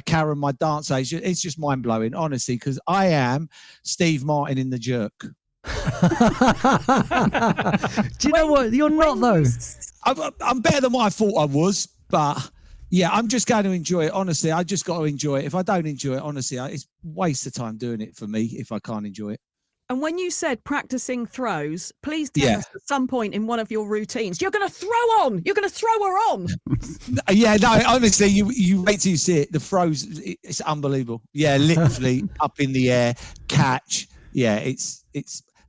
Karen, my dance age, it's just mind blowing. Honestly, because I am Steve Martin in The Jerk. Do you know what? You're not though. I'm better than what I thought I was, but. Yeah, I'm just going to enjoy it. Honestly, I just got to enjoy it. If I don't enjoy it, honestly, it's a waste of time doing it for me if I can't enjoy it. And when you said practicing throws, please tell us at some point in one of your routines, you're going to throw on. You're going to throw her on. Yeah, no, honestly, you wait till you see it. The throws, it's unbelievable. Yeah, literally up in the air, catch. Yeah, it's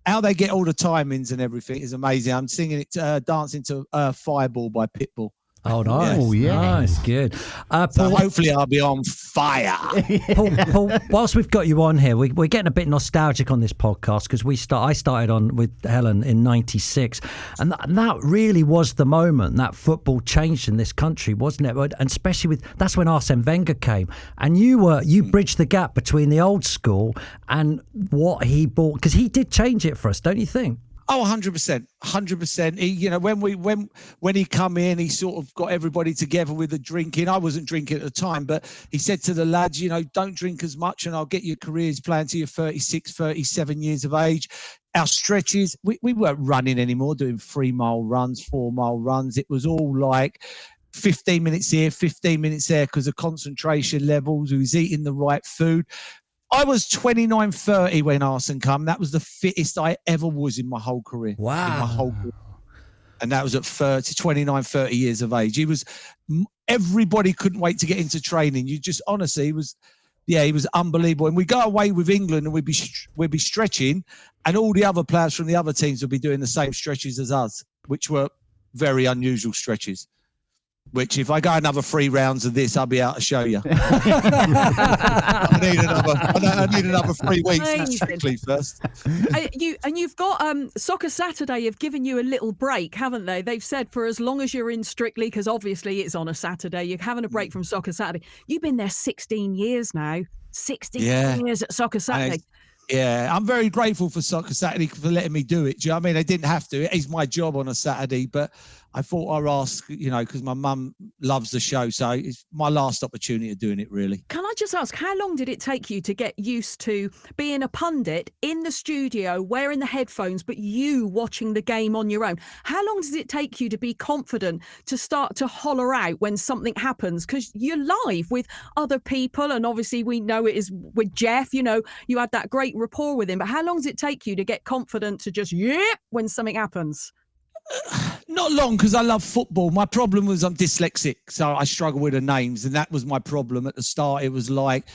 how they get all the timings and everything is amazing. I'm singing it, dancing to Fireball by Pitbull. Oh, nice. Oh, yeah. Nice, good. So Paul, hopefully I'll be on fire. Paul, whilst we've got you on here, we're getting a bit nostalgic on this podcast because I started on with Helen in '96, and that really was the moment that football changed in this country, wasn't it? And especially that's when Arsene Wenger came, and you bridged the gap between the old school and what he brought, because he did change it for us, don't you think? Oh, 100%, 100%. He, when he come in, he sort of got everybody together with the drinking. I wasn't drinking at the time, but he said to the lads, don't drink as much and I'll get your careers planned to you're 36, 37 years of age. Our stretches, we weren't running anymore, doing 3-mile runs, 4-mile runs. It was all like 15 minutes here, 15 minutes there because of concentration levels. We was eating the right food. I was 29, 30 when Arsene come. That was the fittest I ever was in my whole career. Wow. In my whole career. And that was at 29, 30 years of age. Everybody couldn't wait to get into training. Honestly, he was unbelievable. And we go away with England and we'd be stretching, and all the other players from the other teams would be doing the same stretches as us, which were very unusual stretches. Which, if I go another 3 rounds of this, I'll be able to show you. I need another 3 weeks strictly first. You've got Soccer Saturday have given you a little break, haven't they? They've said for as long as you're in Strictly, because obviously it's on a Saturday, you're having a break from Soccer Saturday. You've been there 16 years now. 16 years at Soccer Saturday. Yeah, I'm very grateful for Soccer Saturday for letting me do it. Do you know what I mean? I didn't have to. It is my job on a Saturday, but I thought I'd ask, because my mum loves the show. So it's my last opportunity of doing it, really. Can I just ask, how long did it take you to get used to being a pundit in the studio, wearing the headphones, but you watching the game on your own? How long does it take you to be confident to start to holler out when something happens? Because you're live with other people, and obviously we know it is with Jeff, you had that great rapport with him. But how long does it take you to get confident to just, when something happens? Not long, because I love football. My problem was I'm dyslexic, so I struggle with the names, and that was my problem at the start. It was like,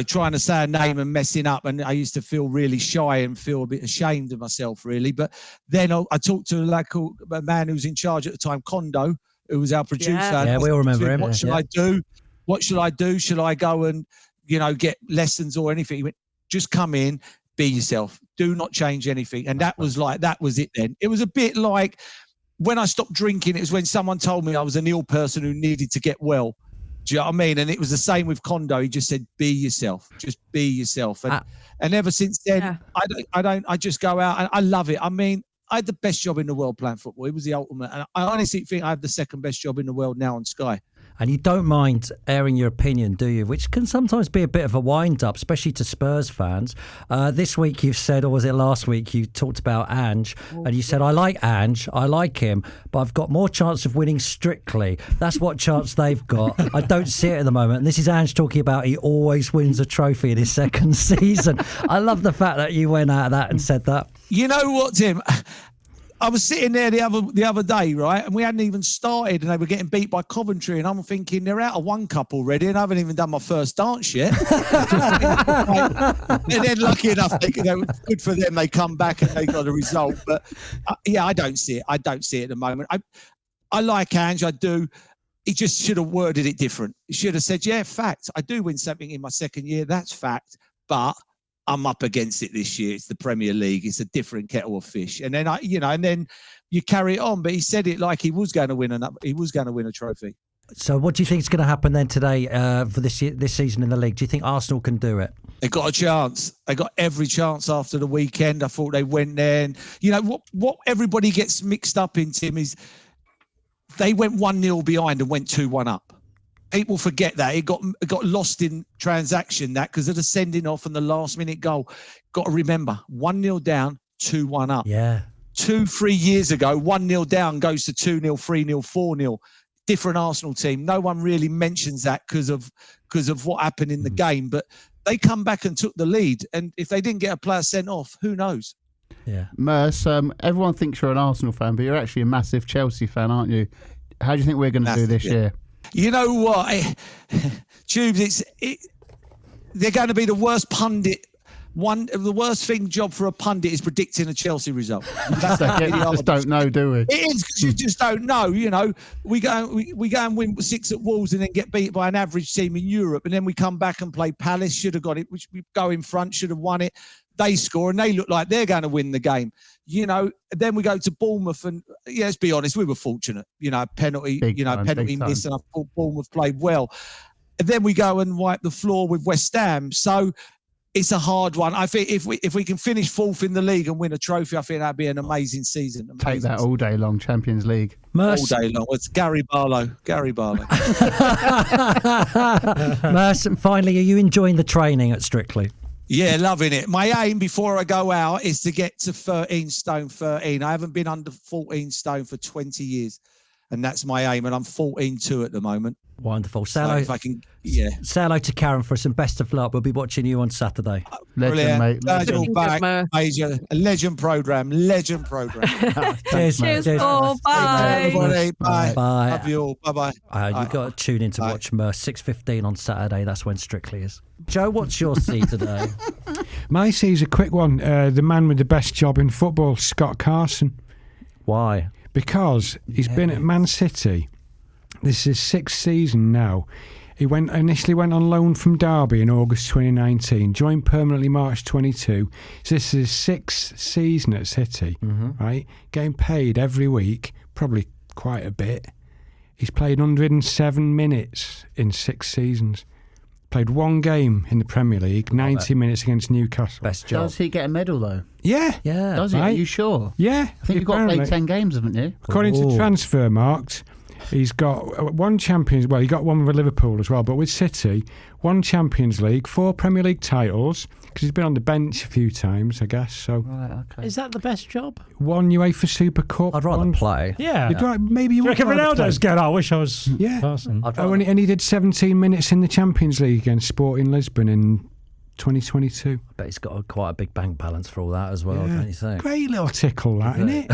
trying to say a name and messing up, and I used to feel really shy and feel a bit ashamed of myself, really. But then I talked to a man who was in charge at the time, Kondo, who was our producer. Yeah, we all remember him. What should I do? What should I do? Should I go and, get lessons or anything? He went, just come in, be yourself. Do not change anything. And that was it then. It was a bit like when I stopped drinking, it was when someone told me I was an ill person who needed to get well. Do you know what I mean? And it was the same with Kondo. He just said, be yourself. Just be yourself. And ever since then, I just go out and I love it. I mean, I had the best job in the world playing football. It was the ultimate. And I honestly think I have the second best job in the world now on Sky. And you don't mind airing your opinion, do you? Which can sometimes be a bit of a wind-up, especially to Spurs fans. This week you've said, or was it last week, you talked about Ange, and you said, I like Ange, I like him, but I've got more chance of winning Strictly. That's what chance they've got. I don't see it at the moment. And this is Ange talking about he always wins a trophy in his second season. I love the fact that you went out of that and said that. You know what, Tim? I was sitting there the other day, right, and we hadn't even started, and they were getting beat by Coventry, and I'm thinking they're out of one cup already, and I haven't even done my first dance yet. And then, lucky enough, good for them, they come back and they got a result. But I don't see it. I don't see it at the moment. I like Ange, I do. He just should have worded it different. He should have said, fact, I do win something in my second year. That's fact, but I'm up against it this year. It's the Premier League. It's a different kettle of fish. And then and then you carry it on. But he said it like he was going to win a trophy. So what do you think is going to happen then today for this season in the league? Do you think Arsenal can do it? They got a chance. They got every chance after the weekend. I thought they went there, and what everybody gets mixed up in, Tim, is they went 1-0 behind and went 2-1 up. People forget that. It got lost in transaction, that, because of the sending off and the last minute goal. Got to remember, 1-0 down, 2-1 up. Yeah. 2-3 years ago, 1-0 down goes to 2-0, 3-0, 4-0. Different Arsenal team. No one really mentions that because of what happened in the game. But they come back and took the lead. And if they didn't get a player sent off, who knows? Yeah. Merson, everyone thinks you're an Arsenal fan, but you're actually a massive Chelsea fan, aren't you? How do you think we're going to do this year? You know what, Tubes? They're going to be the worst The worst job for a pundit is predicting a Chelsea result. That's We just don't know, do we? It is, because you just don't know. We go and win 6 at Wolves and then get beat by an average team in Europe, and then we come back and play Palace. Should have got it. We go in front. Should have won it. They score and they look like they're going to win the game. Then we go to Bournemouth and let's be honest, we were fortunate. Penalty, penalty miss, and I thought Bournemouth played well. And then we go and wipe the floor with West Ham. So it's a hard one. I think if we can finish 4th in the league and win a trophy, I think that'd be an amazing season. Take that all day long, Champions League. Merson. All day long. It's Gary Barlow. Merson, finally, are you enjoying the training at Strictly? Yeah, loving it. My aim before I go out is to get to 13 stone 13. I haven't been under 14 stone for 20 years. And that's my aim. And I'm 14.2 at the moment. Wonderful. So if I can, Say hello to Karen for us and best of luck. We'll be watching you on Saturday. Legend, mate. Glad you're back. Major. A legend programme. Cheers. Oh, bye. Everybody. Bye. Bye. Love you all. Bye-bye. You've got to tune in to watch Merce 6:15 on Saturday. That's when Strictly is. Joe, what's your C today? My C is a quick one. The man with the best job in football, Scott Carson. Why? Because he's been at Man City. This is his 6th season now. He initially went on loan from Derby in August 2019, joined permanently March 22. So this is his 6th season at City, right? Getting paid every week, probably quite a bit. He's played 107 minutes in 6 seasons. Played 1 game in the Premier League, 90 minutes against Newcastle. Best job. Does he get a medal, though? Yeah. Does he? Right? Are you sure? Yeah. I think you've got to play 10 games, haven't you? According to Transfermarkt, he's got 1 Champions... Well, he got 1 with Liverpool as well, but with City, 1 Champions League, 4 Premier League titles, because he's been on the bench a few times, I guess. So Right, okay. Is that the best job? 1 UEFA Super Cup. I'd rather play. Yeah. Maybe you Do you would reckon rather Ronaldo's play. good? I wish I was Yeah. Carson. And he did 17 minutes in the Champions League against Sporting Lisbon in 2022. I bet he's got quite a big bank balance for all that as well, don't you think? Great little tickle, that, isn't it?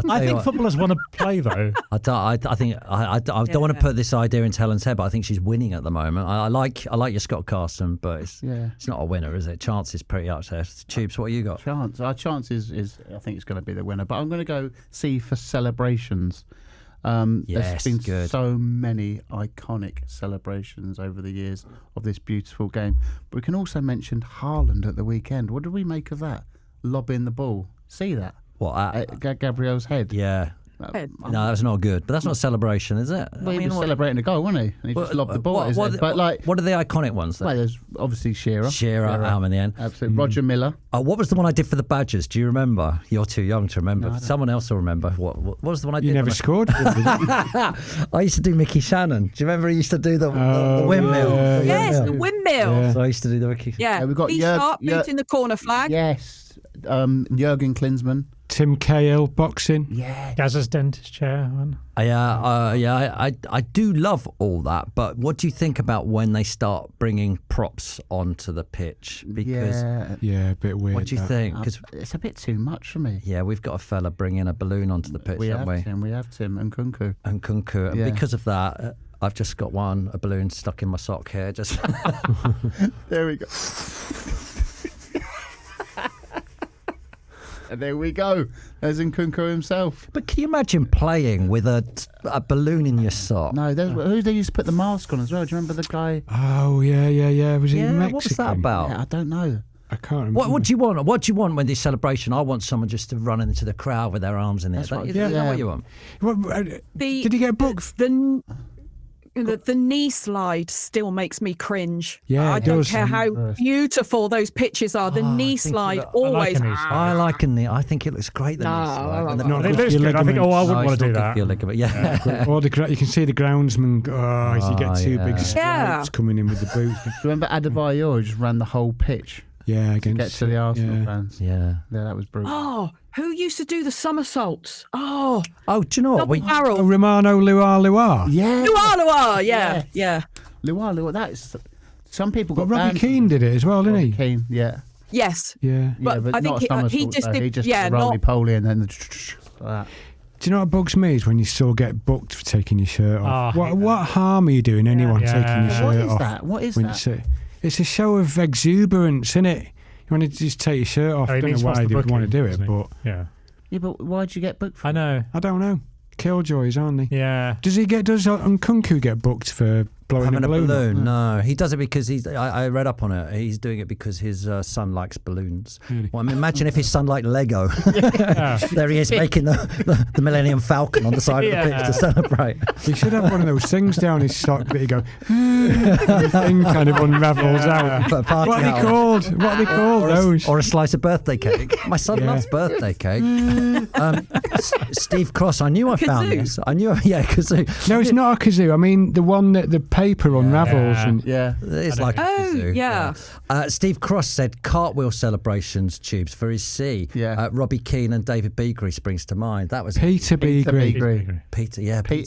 I think footballers want to play, though. I don't want to put this idea into Helen's head, but I think she's winning at the moment. I like your Scott Carson, but it's not a winner, is it? Chance is pretty up there. Tubes, what you got? Our chance is I think it's going to be the winner, but I'm going to go C for celebrations. There's been so many iconic celebrations over the years of this beautiful game. But we can also mention Haaland at the weekend. What did we make of that? Lobbing the ball. See that? What? At Gabriel's head. Yeah. No, that's not good. But that's not a celebration, is it? Well, he was celebrating a goal, wasn't he? And he just lobbed the ball at his head. But what are the iconic ones then? Well, there's obviously Shearer. Shearer in the end. Absolutely. Roger Miller. What was the one I did for the Badgers? Do you remember? You're too young to remember. Someone else will remember. What was the one I did? You never scored. I used to do Mickey Shannon. Do you remember he used to do the windmill? Yes, the windmill. Yeah. So I used to do the Mickey. Yeah, we've got sharp, boot in the corner flag. Yes. Jurgen Klinsmann. Tim Cahill, boxing. Yeah. Gazza's dentist chair. One. I do love all that, but what do you think about when they start bringing props onto the pitch? Because a bit weird. what do you think? Because it's a bit too much for me. Yeah, we've got a fella bringing a balloon onto the pitch, haven't we? We have Tim and Kunku. And Kunku. And because of that, I've just got a balloon stuck in my sock here. Just There we go. And there we go. There's Nkunku himself. But can you imagine playing with a balloon in your sock? No, who they used to put the mask on as well? Do you remember the guy? Oh, yeah. Was he Mexican? What was that about? Yeah, I don't know. I can't remember. What do you want? What do you want when this celebration? I want someone just to run into the crowd with their arms in the air. That's right. Is that what you want? Did he get booked? The knee slide still makes me cringe. Yeah, I don't care how beautiful those pitches are. The knee slide always. I like a knee. I think it looks great. The knee slide. It looks good. I think. I wouldn't want to do that. Or you can see the groundsman. As you get two big stripes coming in with the boots. Remember Adebayor just ran the whole pitch. Yeah, to get to the Arsenal fans. Yeah, that was brutal. Oh, who used to do the somersaults? Oh, do you know what? Romano Luar. Yeah. Luar. Yeah. Luar. That's some people got. But Robbie Keane did it as well, didn't he? Keane, yeah. Yes. Yeah. But I think he just did. He just roly-poly and then like that. Do you know what bugs me is when you still get booked for taking your shirt off? What harm are you doing anyone taking your shirt off? What is that? It's a show of exuberance, isn't it? You want to just take your shirt off. I don't know why they would want to do it, but yeah. Yeah, but why'd you get booked for? I know. I don't know. Killjoys, aren't they? Yeah. Does Nkunku get booked for blowing Having a balloon? No, he does it because I read up on it. He's doing it because his son likes balloons. Really? Well, I mean, imagine if his son liked Lego. There he is making the Millennium Falcon on the side of the pitch to celebrate. He should have one of those things down his sock that you go, the thing kind of unravels out. Put a party What are hat they on. called? What are they called? Those? Or a slice of birthday cake. My son loves birthday cake. Steve Cross, I knew I found this. I knew, kazoo. No, it's not a kazoo. I mean, the one that the paper unravels. And Yeah. It's like a kazoo. yeah. Steve Cross said cartwheel celebrations tubes for his C. Yeah. Robbie Keane and David Beagrie springs to mind. That was Peter Beagrie. Peter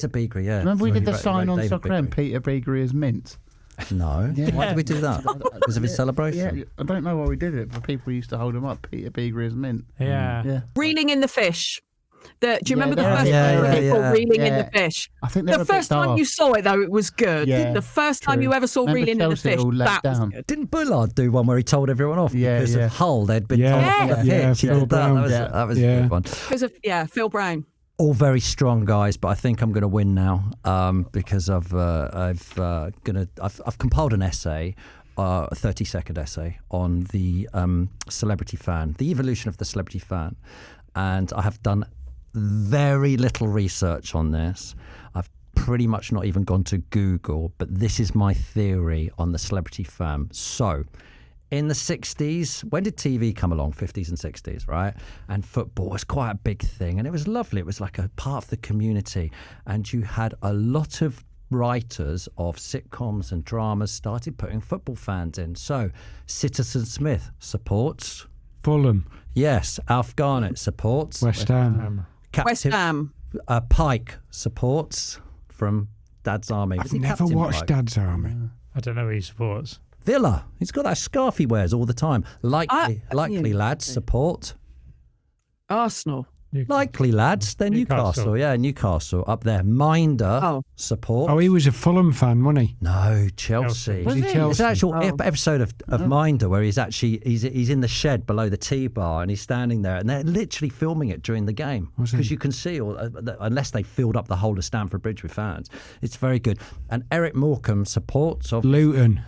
Beagrie, yeah. Remember we did the He sign wrote on David Soccer M, Beagrie. Peter Beagrie as mint. No. Why did we do that? Because of his celebration? Yeah, I don't know why we did it, but people used to hold him up, Peter Beagrie as mint. Yeah. Yeah. Reeling in the fish. Do you remember the they're- first Yeah, time yeah, people yeah. reeling in Yeah. the fish? I think they're The a bit first time daft. you saw it, though, it was good. Yeah, The first time true. you ever saw Remember reeling in the Chelsea fish, all let that was down? good. Didn't Bullard do one where he told everyone off Yeah, because yeah. of Hull? They'd been Yeah. told on the Yeah, pitch. He Phil did that. Brown. That was a Yeah. good one. Because of, Phil Brown. All very strong guys, but I think I'm going to win now because I've compiled an essay, a 30-second essay on the celebrity fan, the evolution of the celebrity fan, and I have done very little research on this. I've pretty much not even gone to Google, but this is my theory on the celebrity fan. So, in the 60s, when did TV come along? 50s and 60s, right? And football was quite a big thing, and it was lovely. It was like a part of the community, and you had a lot of writers of sitcoms and dramas started putting football fans in. So, Citizen Smith supports. Fulham, Yes, Alf Garnett supports. West Ham. West Ham. Pike supports from Dad's Army. Was I've he never Captain watched Pike? Dad's Army. I don't know who he supports. Villa. He's got that scarf he wears all the time. Likely lads support. Arsenal. Likely lads. They're Newcastle. Yeah, Newcastle up there. Minder support. Oh, he was a Fulham fan, wasn't he? No, Chelsea. Was he It's Chelsea? an actual episode of Minder where he's in the shed below the T-bar and he's standing there and they're literally filming it during the game because you can see unless they filled up the whole of Stamford Bridge with fans. It's very good. And Eric Morecambe supports of Luton.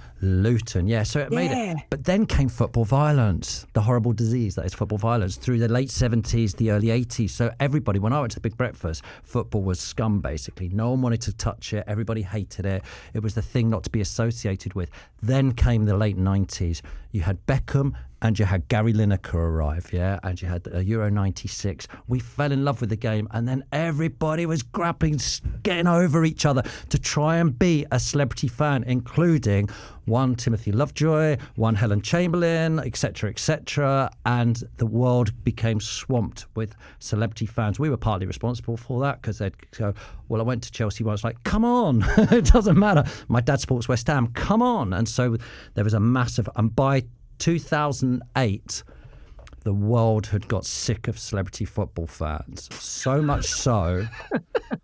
Yeah, so it made it. But then came football violence, the horrible disease that is football violence, through the late 70s, the early 80s. So everybody, when I went to the Big Breakfast, football was scum, basically. No one wanted to touch it. Everybody hated it. It was the thing not to be associated with. Then came the late 90s. You had Beckham and you had Gary Lineker arrive, and you had Euro 96. We fell in love with the game, and then everybody was grappling, getting over each other to try and be a celebrity fan, including one Timothy Lovejoy, one Helen Chamberlain, etc., and the world became swamped with celebrity fans. We were partly responsible for that because they'd go, well, I went to Chelsea once, like, come on, it doesn't matter. My dad supports West Ham, come on. And so there was a massive, and by 2008, the world had got sick of celebrity football fans. So much so,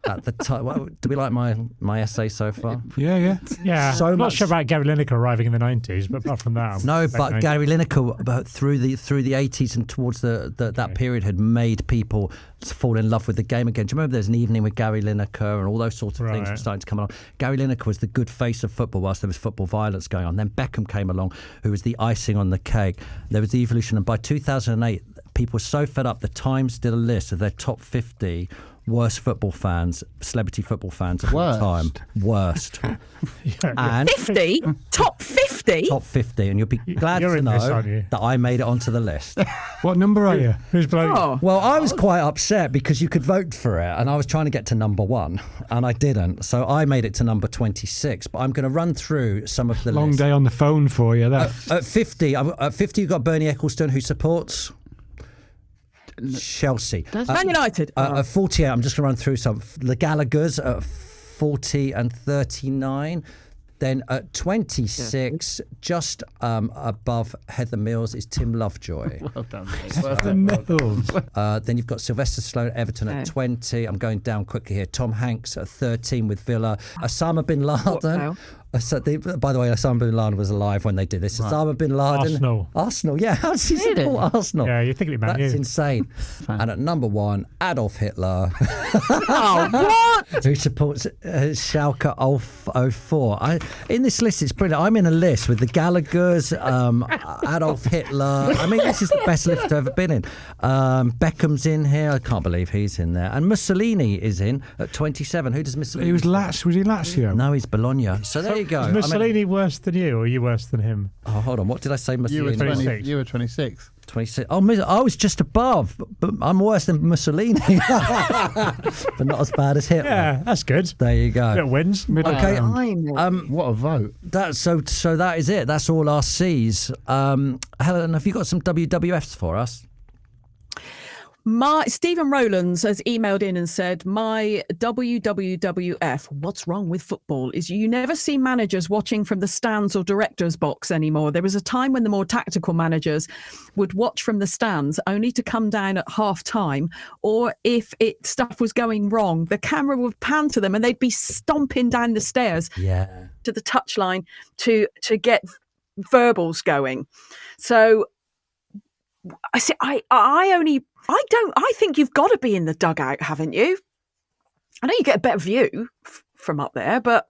at the time, do we like my essay so far? Yeah. Yeah, So I'm not much- sure about Gary Lineker arriving in the 90s, but apart from that, No, like but 90s. Gary Lineker through the 80s and towards that period had made people fall in love with the game again. Do you remember there's an evening with Gary Lineker and all those sorts of things were Right. starting to come along? Gary Lineker was the good face of football whilst there was football violence going on. Then Beckham came along, who was the icing on the cake. There was the evolution, and by 2008, people were so fed up. The Times did a list of their top 50 worst football fans, celebrity football fans of all time. Worst. And 50? Top 50? top 50, and you'll be glad You're to in this, know aren't you? that I made it onto the list. What number are you? Who's blowing? Oh. Well, I was quite upset because you could vote for it, and I was trying to get to number 1, and I didn't. So I made it to number 26. But I'm going to run through some of the Long list. day on the phone for you. That. At 50, you've got Bernie Ecclestone, who supports Chelsea. Man United. At 48, I'm just going to run through some. The Gallaghers at 40 and 39. Then at 26, just above Heather Mills, is Tim Lovejoy. Well done, mate. Then you've got Sylvester Stallone, Everton at 20. I'm going down quickly here. Tom Hanks at 13 with Villa. Osama bin Laden. By the way, Osama bin Laden was alive when they did this. Right. Osama bin Laden. Arsenal. Yeah. How does he support Arsenal? Yeah, you're thinking about That's you. insane. And at number 1, Adolf Hitler. What? Who supports Schalke 04. In this list, it's brilliant. I'm in a list with the Gallaghers, Adolf Hitler. I mean, this is the best list I've ever been in. Beckham's in here. I can't believe he's in there. And Mussolini is in at 27. Who does Mussolini? Was he Lazio? No, he's Bologna. So there you go. Is Mussolini worse than you, or are you worse than him? Oh, hold on. What did I say? You were Mussolini. 26. You were 26. 26. Oh, I was just above, but I'm worse than Mussolini, but not as bad as Hitler. Yeah, that's good. There you go. It wins. Okay. What a vote. That's so that is it. That's all our C's. Helen, have you got some WWFs for us? Stephen Rowlands has emailed in and said, my WWF, what's wrong with football, is you never see managers watching from the stands or director's box anymore. There was a time when the more tactical managers would watch from the stands only to come down at half time, or if stuff was going wrong, the camera would pan to them and they'd be stomping down the stairs to the touchline to get verbals going. So I think you've got to be in the dugout, haven't you? I know you get a better view from up there, but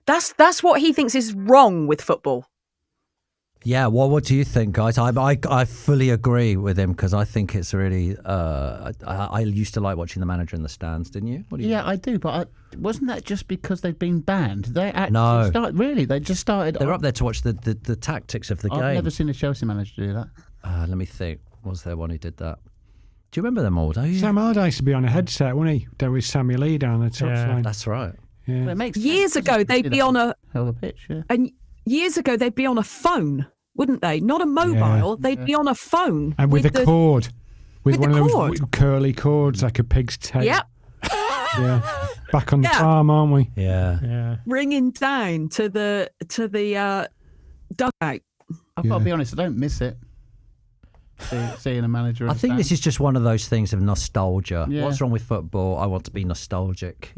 that's what he thinks is wrong with football. Yeah, well, what do you think, guys? I fully agree with him because I think it's really. I used to like watching the manager in the stands, didn't you? What do you think? I do, but wasn't that just because they've been banned? They actually they just started. They're up there to watch the tactics of the game. I've never seen a Chelsea manager do that. Let me think. Was there one who did that? Do you remember them all? Don't you? Sam Allardyce used to be on a headset, wasn't he? There was Sammy Lee down the touchline. That's right. Yeah. Well, it makes Years sense. ago, they'd be on a hell of a pitch, yeah. and years ago they'd be on a phone, wouldn't they? Not a mobile. They'd be on a phone And with a cord. With one the of cord. those curly cords like a pig's tail. Yep. Yeah. Back on the farm, aren't we? Yeah. Ringing down to the dugout. I've got to be honest, I don't miss it. Seeing a manager. I think this is just one of those things of nostalgia. Yeah. What's wrong with football? I want to be nostalgic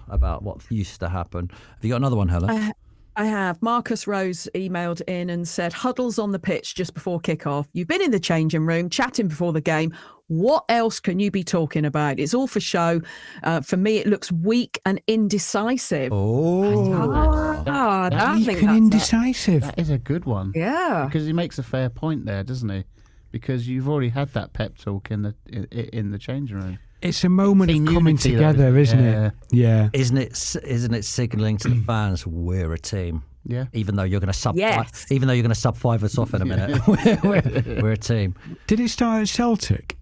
about what used to happen. Have you got another one, Helen? I have. Marcus Rose emailed in and said, huddles on the pitch just before kickoff. You've been in the changing room, chatting before the game. What else can you be talking about? It's all for show. For me, it looks weak and indecisive. Weak and indecisive. That is a good one. Yeah. Because he makes a fair point there, doesn't he? Because you've already had that pep talk in the changing room. It's a moment of coming unity, together, isn't it? Yeah. Isn't it signalling to the fans we're a team? Yeah. Even though you're going to sub, Yes. even though you're going to sub 5 us off in a minute, we're a team. Did it start at Celtic?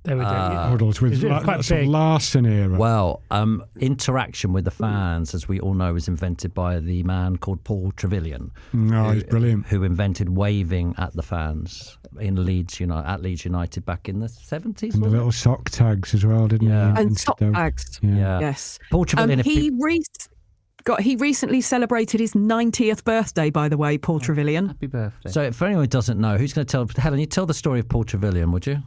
There we go. Huddles with It's quite sort of big. Larson era. Well, interaction with the fans, as we all know, was invented by the man called Paul Trevelyan. He's brilliant. Who invented waving at the fans in Leeds United back in the 70s. And the little sock tags as well, didn't he? And sock tags. Yeah. Yes. Paul Trevelyan. He recently celebrated his 90th birthday, by the way, Paul Trevelyan. Happy birthday. So for anyone who doesn't know, who's going to tell Helen? You tell the story of Paul Trevelyan, would you?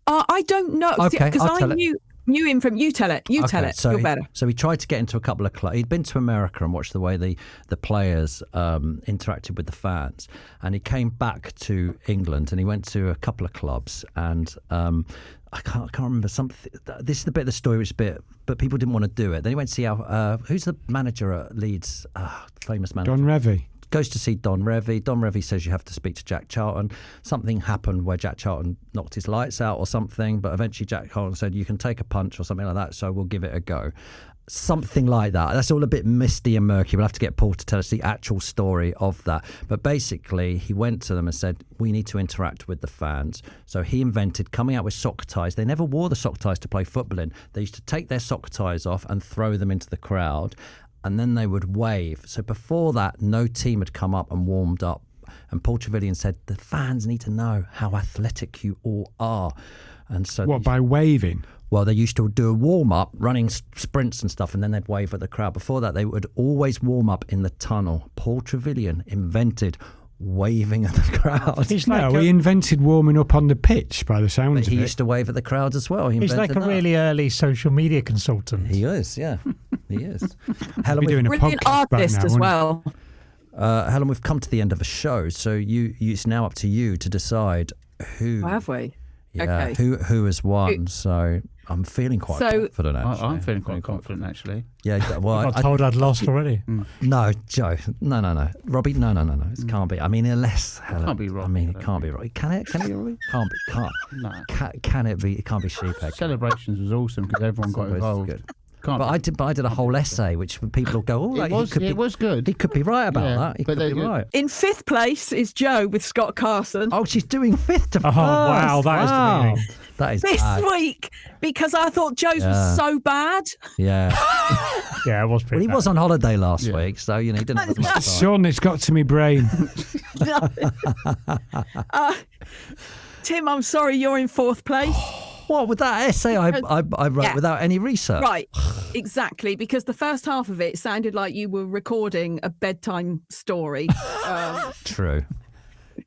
I don't know. Okay, because I'll I tell it. knew him from. You tell it. Tell it. So You're better. So he tried to get into a couple of clubs. He'd been to America and watched the way the players interacted with the fans, and he came back to England and he went to a couple of clubs and. I can't remember something. This is the bit of the story which but people didn't want to do it. Then he went to see who's the manager at Leeds, famous manager. Don Revie. Goes to see Don Revie. Don Revie says you have to speak to Jack Charlton. Something happened where Jack Charlton knocked his lights out or something, but eventually Jack Charlton said you can take a punch or something like that, so we'll give it a go. Something like that. That's all a bit misty and murky. We'll have to get Paul to tell us the actual story of that. But basically, he went to them and said, we need to interact with the fans. So he invented coming out with sock ties. They never wore the sock ties to play football in. They used to take their sock ties off and throw them into the crowd, and then they would wave. So before that, no team had come up and warmed up. And Paul Trevelyan said, the fans need to know how athletic you all are. And so by waving? Well, they used to do a warm-up, running sprints and stuff, and then they'd wave at the crowd. Before that, they would always warm up in the tunnel. Paul Trevelyan invented waving at the crowd. He invented warming up on the pitch by the sounds of it. He used to wave at the crowd as well. He's like a really early social media consultant. He is, yeah. He is. Helen, we're doing a Brilliant podcast artist now, as well. Helen, we've come to the end of the show, so it's now up to you to decide who. Have we? Yeah, Okay. who has won? So I'm feeling quite confident. Actually, I'm feeling quite confident, actually. Yeah, well, I got told I'd lost already. no, Joe, no, Robbie, no, it can't be. I mean, unless Helen, Can't be Robbie, I mean, I it don't can't be Robbie. Can it? Can it be Robbie? Can't. No. Can it be? It can't be Sheephead. Celebrations was awesome because everyone got involved. Good. Can't But be. I did a whole essay, which people will go, It was good. He could be right about Yeah, that. He but could be they- right. In 5th place is Joe with Scott Carson. Oh, she's doing 5th to Oh, first. wow, that is demeaning. That is This bad. week, because I thought Joe's Yeah. was so bad. Yeah. Yeah, it was Well, pretty he bad. was on holiday last Yeah. week, so, he didn't have as much time. Son, it's got to me brain. Tim, I'm sorry, you're in 4th place. What, with that essay I wrote Yeah. without any research? Right, exactly, because the first half of it sounded like you were recording a bedtime story. True.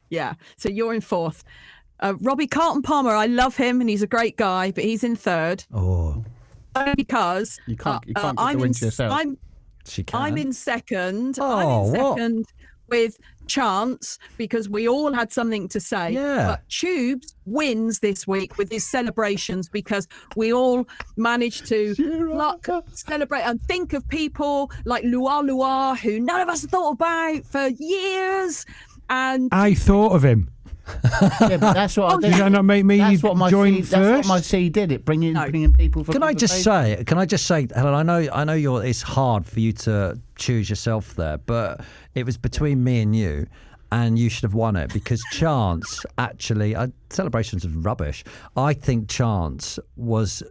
Yeah, so you're in 4th. Robbie Carlton Palmer, I love him and he's a great guy, but he's in 3rd. Oh, Only because You can't get the I'm win to yourself. she can. I'm in 2nd. Oh, I'm in what? 2nd with Chants because we all had something to say. Yeah. But Tubes wins this week with his celebrations because we all managed to celebrate and think of people like Loire, who none of us thought about for years. And I thought of him. Yeah, but that's what I Did did. that not make me That's what my join C, that's what first? my C did. It bringing No. people for. Can I just say, Helen, I know it's hard for you to choose yourself there, but it was between me and you, and you should have won it because Chance actually, celebrations was rubbish. I think Chance was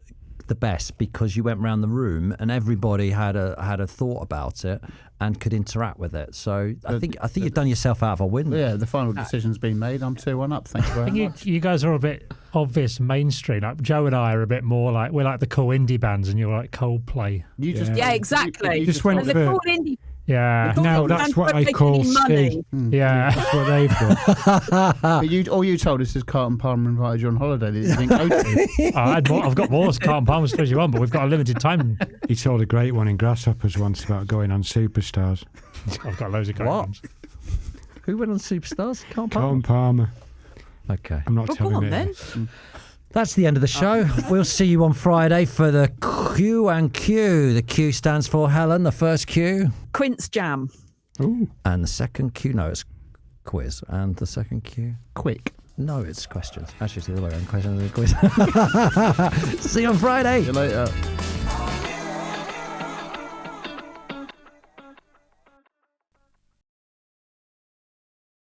the best because you went around the room and everybody had a thought about it and could interact with it. So I think you've done yourself out of a win. Yeah, the final decision's been made. I'm 2-1 up. Thank you I very think much. you guys are a bit obvious mainstream. Like Joe and I are a bit more like we're like the cool indie bands, and you're like Coldplay. You just yeah, exactly. you Just went and the for- cool indie. Yeah, the cool Now indie that's bands what weren't I making call any money. Steve. yeah. That's what they've done. But all you told us is Carlton Palmer invited you on holiday that you didn't go to. I've got more Carlton Palmer stories you want, but we've got a limited time. He told a great one in Grasshoppers once about going on Superstars. I've got loads of great What? ones. Who went on Superstars? Can't Carlton Palmer. Okay. I'm not Well, go telling on it. then. That's the end of the show. We'll see you on Friday for the Q and Q. The Q stands for Helen, the first Q, Quince Jam. Ooh. and the second Q. No, it's quiz. And the second Q. Quick. No, it's questions. Actually, it's the other way around. Questions and quiz. See you on Friday. See you later.